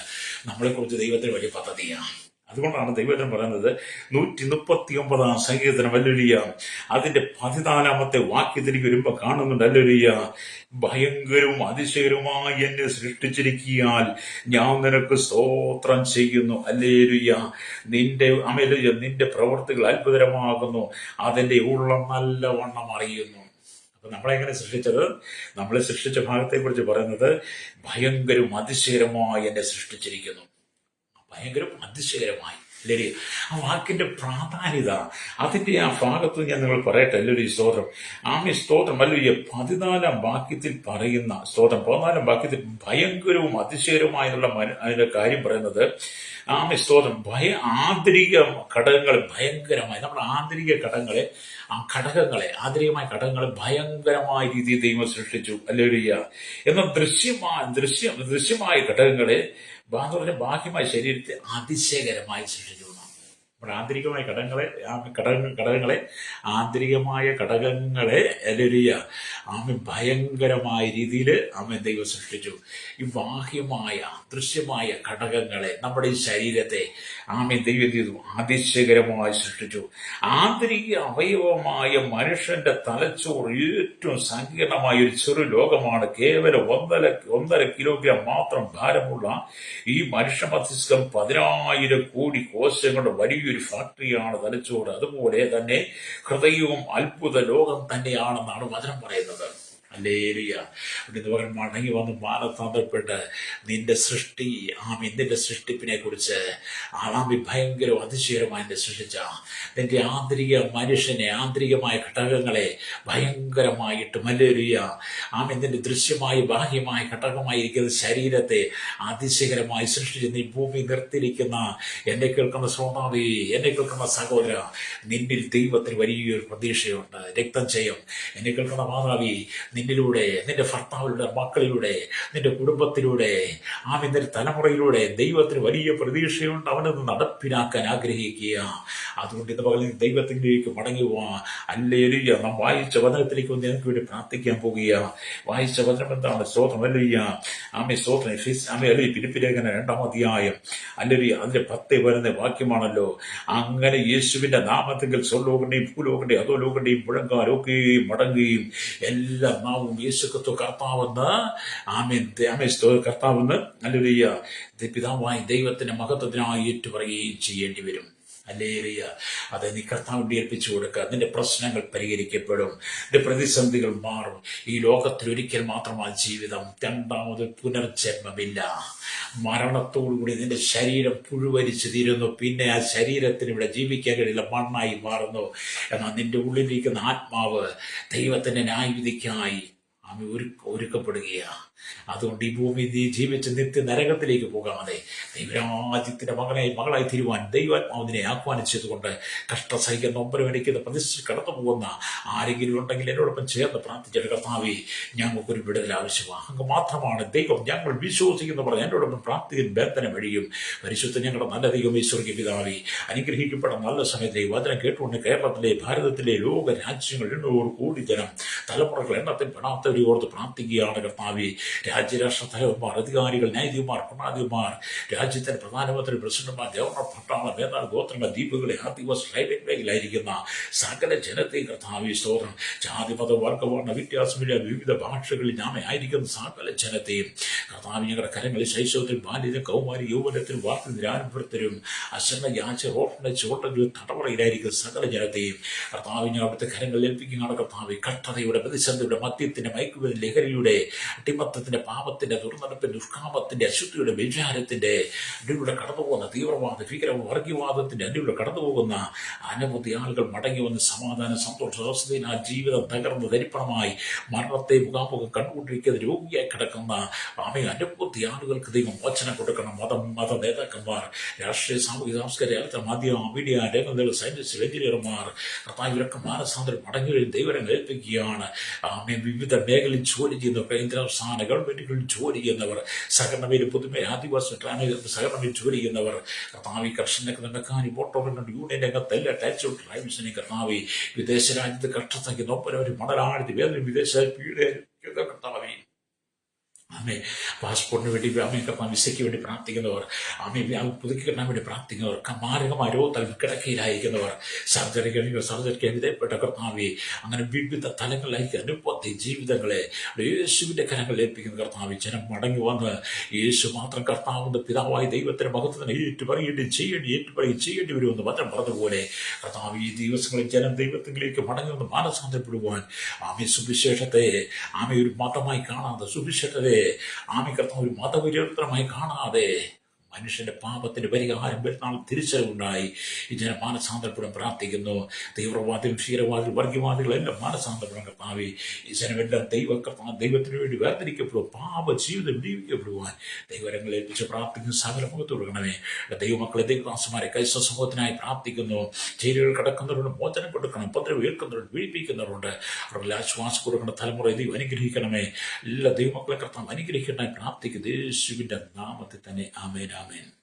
നമ്മളെക്കുറിച്ച് ദൈവത്തിന് വലിയ പദ്ധതിയാണ്. അതുകൊണ്ടാണ് ദൈവം പറയുന്നത് 139 സങ്കീർത്തനം, ഹല്ലേലൂയ, അതിന്റെ 14-ാമത്തെ വാക്യത്തിലേക്ക് വരുമ്പോ കാണുന്നുണ്ട്, ഹല്ലേലൂയ, ഭയങ്കരവും അതിശയകരവുമായി എന്നെ സൃഷ്ടിച്ചിരിക്കാൻ ഞാൻ നിനക്ക് സ്തോത്രം ചെയ്യുന്നു. ഹല്ലേലൂയ. നിന്റെ പ്രവൃത്തികൾ അത്ഭുതകരമാകുന്നു, അതെന്റെ ഉള്ളം നല്ലവണ്ണം അറിയുന്നു. അപ്പൊ നമ്മളെങ്ങനെ സൃഷ്ടിച്ചത്? നമ്മളെ സൃഷ്ടിച്ച ഭാഗത്തെ കുറിച്ച് പറയുന്നത് ഭയങ്കരവും അതിശയകരമായി എന്നെ സൃഷ്ടിച്ചിരിക്കുന്നു. ഭയങ്കര അതിശയകരമായി. അല്ലേ? ആ വാക്കിന്റെ പ്രാധാന്യത, അതിന്റെ ആ ഭാഗത്ത് ഞാൻ നിങ്ങൾ പറയട്ടെ. എല്ലാവരും സ്തോത്രം, ആമേ സ്തോത്രം. അല്ലെങ്കിൽ 14 വാക്യത്തിൽ പറയുന്ന സ്തോത്രം, 14 വാക്യത്തിൽ ഭയങ്കരവും അതിശയകരവുമായുള്ള അതിന്റെ കാര്യം പറയുന്നത്, ആമേ സ്തോത്രം, ആന്തരിക ഘടകങ്ങൾ ഭയങ്കരമായി, നമ്മുടെ ആന്തരിക ആന്തരികമായ ഘടകങ്ങളെ ഭയങ്കരമായ രീതിയിൽ ദൈവം സൃഷ്ടിച്ചു. ഹല്ലേലൂയ. എന്നാൽ ദൃശ്യമായ ഘടകങ്ങളെ, ബാഹ്യമായ ശരീരത്തെ അതിശയകരമായി സൃഷ്ടിച്ചു. നമ്മുടെ ആന്തരികമായ ഘടകങ്ങളെ ഹല്ലേലൂയ, ആമേൻ, ഭയങ്കരമായ രീതിയിൽ ആമേൻ ദൈവം സൃഷ്ടിച്ചു. ഈ ബാഹ്യമായ ദൃശ്യമായ ഘടകങ്ങളെ, നമ്മുടെ ഈ ശരീരത്തെ ആമേൻ ദൈവം ചെയ്തു അതിശയകരമായി സൃഷ്ടിച്ചു. ആന്തരിക അവയവമായ മനുഷ്യന്റെ തലച്ചോറ് ഏറ്റവും സങ്കീർണമായ ഒരു ചെറു ലോകമാണ്. കേവലം 1.5 കിലോഗ്രാം മാത്രം ഭാരമുള്ള ഈ മനുഷ്യ മസ്തിഷ്കം 10,000 കോടി കോശങ്ങളുടെ വലിയൊരു ഫാക്ടറിയാണ് തലച്ചോറ്. അതുപോലെ തന്നെ ഹൃദയവും അത്ഭുത ലോകം തന്നെയാണെന്നാണ് വചനം പറയുന്നത്. ഹല്ലേലൂയ. മടങ്ങി വന്ന് മാനസാന്തരപ്പെട്ട് നിന്റെ സൃഷ്ടിപ്പിനെ കുറിച്ച് ഭയങ്കര അതിശയകരമായി എന്നെ സൃഷ്ടിച്ച നിന്റെ ആന്തരികമായ ഘടകങ്ങളെ ഭയങ്കരമായിട്ട്, ഹല്ലേലൂയ, നിന്റെ ദൃശ്യമായ ബാഹ്യമായ ഘടകമായിരിക്കുന്ന ശരീരത്തെ അതിശയകരമായി സൃഷ്ടിച്ച് നീ ഭൂമി നിർത്തിയിരിക്കുന്ന എന്നെ കേൾക്കുന്ന ശ്രോതാവേ, എന്നെ കേൾക്കുന്ന സഹോദര, നിന്നിൽ ദൈവത്തിന് വലിയൊരു പ്രതീക്ഷയുണ്ട്. രക്തം ചെയ്യും എന്നെ കേൾക്കുന്ന മാതാവി, നിന്നിലൂടെ, നിന്റെ ഭർത്താവിലൂടെ, മക്കളിലൂടെ, നിന്റെ കുടുംബത്തിലൂടെ, നിന്റെ തലമുറയിലൂടെ ദൈവത്തിന് വലിയ പ്രതീക്ഷയുണ്ട്. അവനത് നടപ്പിലാക്കാൻ ആഗ്രഹിക്കുക. അതുകൊണ്ട് ഇന്ന് പകൽ ദൈവത്തിലേക്ക് മടങ്ങി പോവാ. ഹല്ലേലൂയ. നാം വായിച്ച വചനത്തിലേക്ക് വന്ന് ഞങ്ങൾക്ക് വേണ്ടി പ്രാർത്ഥിക്കാൻ പോകുക. വായിച്ച വചനം എന്താണ്? സ്തോത്രം. ഹല്ലേലൂയ. സ്തോത്രം. ഫിലിപ്പി ലേഖനം 2-ാം അധ്യായം, ഹല്ലേലൂയ, അതിന്റെ 10 വരുന്ന വാക്യമാണല്ലോ. അങ്ങനെ യേശുവിന്റെ നാമത്തിൽ സ്വർലോകന്റെയും ഭൂലോകന്റെയും അധോലോകന്റെയും മുഴങ്കാലൊക്കെയും മടങ്ങുകയും എല്ലാ നാവും യേശു കർത്താവെന്ന്, കർത്താവെന്ന്, ഹല്ലേലൂയ, പിതാവായ ദൈവത്തിന്റെ മഹത്വത്തിനായി ഏറ്റുപറയുകയും ചെയ്യേണ്ടി വരും. ഹല്ലേലൂയ. അത് നീ കർത്താവിനെ ഏൽപ്പിച്ചു കൊടുക്കുക. നിന്റെ പ്രശ്നങ്ങൾ പരിഹരിക്കപ്പെടും, നിന്റെ പ്രതിസന്ധികൾ മാറും. ഈ ലോകത്തിൽ ഒരിക്കൽ മാത്രമാണ് ജീവിതം. രണ്ടാമത് പുനർജന്മമില്ല. മരണത്തോടുകൂടി നിന്റെ ശരീരം പുഴുവരിച്ചു തീരുന്നു. പിന്നെ ആ ശരീരത്തിന് ഇവിടെ ജീവിക്കാൻ കഴിയില്ല, മണ്ണായി മാറുന്നു. എന്നാൽ നിന്റെ ഉള്ളിലിരിക്കുന്ന ആത്മാവ് ദൈവത്തിന്റെ ന്യായവിധിക്കായി ഒരുക്കപ്പെടുകയാണ്. അതുകൊണ്ട് ഈ ഭൂമി നീ ജീവിച്ച് നിത്യ നരകത്തിലേക്ക് പോകാതെ ദൈവരാജ്യത്തിന്റെ മകളായി തീരുവാൻ ദൈവാത്മാവിനെ ആഹ്വാനിച്ചതുകൊണ്ട് കഷ്ടസഹിക്കുന്ന നൊമ്പരമടിക്കുന്ന പ്രതിഷ്ഠ കടന്നു പോകുന്ന ആരെങ്കിലും ഉണ്ടെങ്കിൽ എന്നോടൊപ്പം ചേർന്ന് പ്രാർത്ഥിച്ചിട്ട്, കർത്താവേ, ഞങ്ങൾക്കൊരു വിടുതൽ ആവശ്യമാണ്. അങ്ങ് മാത്രമാണ് ദൈവം, ഞങ്ങൾ വിശ്വസിക്കുന്നവർ എന്നോടൊപ്പം പ്രാർത്ഥിക്കുന്ന ബന്ധനം വഴിയും പരിശുദ്ധ ഞങ്ങളുടെ നല്ല ദൈവം ഈശ്വരയ്ക്ക് പിതാവേ, അനുഗ്രഹിക്കപ്പെടുന്ന നല്ല സമയത്തെ വചനം കേട്ടുകൊണ്ട് കേരളത്തിലെ, ഭാരതത്തിലെ, ലോക രാജ്യങ്ങൾ 800 കോടി ജനം, തലമുറകൾ എണ്ണത്തിൽ പെടാത്തവരെ ഓർത്ത് പ്രാർത്ഥിക്കുകയാണ്. കർത്താവേ, രാജ്യരാഷ്ട്ര തലവന്മാർ, അധികാരികൾ, ന്യായാധിപന്മാർ, ഭരണാധിപന്മാർ, രാജ്യത്തിന്റെ പ്രധാനമന്ത്രി, പ്രസിഡന്റ്മാർ, ഗവർണർ, പട്ടാള മേധാവി, ഗോത്രങ്ങൾ, ദ്വീപുകളെ, ആദിവാസി മേഖലയിലായിരിക്കുന്ന സകല ജനത്തെയും കർത്താവേ, സ്തോത്രം. ജാതി, മത, വർഗവർണ്ണ വ്യത്യാസമില്ല, വിവിധ ഭാഷകളിൽ ആയിരിക്കുന്ന സകല ജനത്തെയും കർത്താവ് ഞങ്ങളുടെ കരങ്ങളിൽ ശൈശവത്തിൽ, ബാല്യത്തിൽ, കൗമാരി, യൗവനത്തിൽ, വാർത്ത നിരാനുഭവത്തിലും, അശരണ, യാച, റോഷണ, ചോട്ടലും തടവറയിലായിരിക്കുന്ന സകല ജനത്തെയും കർത്താവ് ഞങ്ങൾ അവിടുത്തെ കരങ്ങളിൽ ഏൽപ്പിക്കുകയാണ്. കർത്താവ്, കഷ്ടതയുടെ, പ്രതിസന്ധിയുടെ, മദ്യത്തിന്റെ, മയക്കുമരുന്ന് ലഹരിയുടെ, അടിമത്തത്തിന്റെ, പാപത്തിന്റെ, ദുർനടപ്പിന്റെ, ദുഷ്കാമത്തിന്റെ, അശുദ്ധിയുടെ, വ്യഭിചാരത്തിന്റെ അടിയിലൂടെ കടന്നുപോകുന്ന തീവ്രവാദ, ഭീകരവാദ, വർഗീയവാദത്തിന്റെ അടിയിലൂടെ കടന്നുപോകുന്ന അനവധി ആളുകൾ മടങ്ങി വന്ന് സമാധാന, സന്തോഷ, സ്വസ്ഥതയിൽ ആ ജീവിതം തകർന്ന് ദരിപ്പണമായി മരണത്തെ മുഖാമുഖം കണ്ടുകൊണ്ടിരിക്കുന്ന രോഗിയായി കിടക്കുന്ന അനവധി ആളുകൾക്ക് ദൈവം മോചനം കൊടുക്കണം. മത നേതാക്കന്മാർ, രാഷ്ട്രീയ, സാമൂഹിക, സാംസ്കാരിക, മാധ്യമ, മീഡിയ രംഗങ്ങൾ, സയന്റിസ്റ്റ്, എഞ്ചിനീയർമാർ, ഇവരൊക്കെ മാനസാന്തരം മടങ്ങി ദൈവം ഏൽപ്പിക്കുകയാണ്. വിവിധ മേഖലയിൽ ജോലി ചെയ്യുന്ന കേന്ദ്ര സംസ്ഥാന ഗവൺമെന്റുകളിൽ ജോലി ചെയ്യുന്നവർ, സഹകരണ പൊതുമേ, ആദിവാസി സഹകരണ ജോലി ചെയ്യുന്നവർ, കർത്താവി, കർഷകർക്ക് മെക്കാനിക്, ഓട്ടോ യൂണിയൻ രംഗത്ത് എല്ലാ ടാക്സി ഡ്രൈവേഴ്സിനെയും കർത്താവി, വിദേശ രാജ്യത്ത് കഷ്ടസംഖ്യ ഒപ്പരവർ മണലാഴ്ത്തി വേദന വിദേശ കർത്താവി, പാസ്പോർട്ടിന് വേണ്ടി വിസയ്ക്ക് വേണ്ടി പ്രാർത്ഥിക്കുന്നവർ, പുതുക്കി കിട്ടാൻ വേണ്ടി പ്രാർത്ഥിക്കുന്നവർ, മാരകമായ രോഗത്താൽ കിടക്കയിലായിരിക്കുന്നവർ, സർജറിക്ക് വിധേയപ്പെട്ട കർത്താവെ, അങ്ങനെ വിവിധ തലങ്ങളിലായിരിക്കും അനുഭവത്തെ ജീവിതങ്ങളെ യേശുവിന്റെ കരങ്ങളിൽ ഏൽപ്പിക്കുന്ന കർത്താവ്. ജനം മടങ്ങി വന്ന് യേശു മാത്രം കർത്താവിന്റെ പിതാവായ ദൈവത്തിന്റെ മഹത്വത്തിന് ചെയ്യേണ്ടി വരുമെന്ന് വചനം പറഞ്ഞതുപോലെ കർത്താവ്, ഈ ദിവസങ്ങളിൽ ജനം ദൈവത്തിലേക്ക് മടങ്ങി വന്ന് മാനസാന്തരപ്പെടുവാൻ സുവിശേഷത്തെ ഒരു മതമായി കാണാതെ, സുവിശേഷത്തെ കർത്താവ് ഒരു മതപരിവർത്തനമായി കാണാതെ മനുഷ്യന്റെ പാപത്തിന്റെ പരിഹാരം പെരുന്നാൾ തിരിച്ചറിവുണ്ടായി. ഈ ജന മാനസാന്തരപ്പെടാൻ പ്രാർത്ഥിക്കുന്നു. തീവ്രവാദികൾ, ക്ഷീരവാദികൾ, വർഗീയവാദികളെല്ലാം മാനസാന്തരപ്പെടാൻ കർത്താവേ, ഈ ജനമെല്ലാം ദൈവത്തിന് വേണ്ടി വേർതിരിക്കപ്പെടുക, പാപ ജീവിതം ജീവിക്കപ്പെടുവാൻ ദൈവരങ്ങളെ ഏൽപ്പിച്ച് പ്രാർത്ഥിക്കുന്ന സകല മുഖത്ത് കൊടുക്കണമേ. ദൈവമക്കളെ, ദൈവദാസന്മാരെ ക്രൈസ്തവ സമൂഹത്തിനായി പ്രാർത്ഥിക്കുന്നു. ജയിലുകൾ കിടക്കുന്നവരോട് മോചനം കൊടുക്കണം, ഉപദ്രവം ഏൽക്കുന്നവരോട് വീഴ്പ്പിക്കുന്നവരുണ്ട്, അവരുടെ ആശ്വാസം കൊടുക്കണം. തലമുറ ദൈവം അനുഗ്രഹിക്കണമേ. എല്ലാ ദൈവമക്കളെ കർത്താവ് അനുഗ്രഹിക്കണമായി പ്രാർത്ഥിക്കുന്നു യേശുവിന്റെ നാമത്തിൽ തന്നെ. ആമേൻ, ആമേൻ.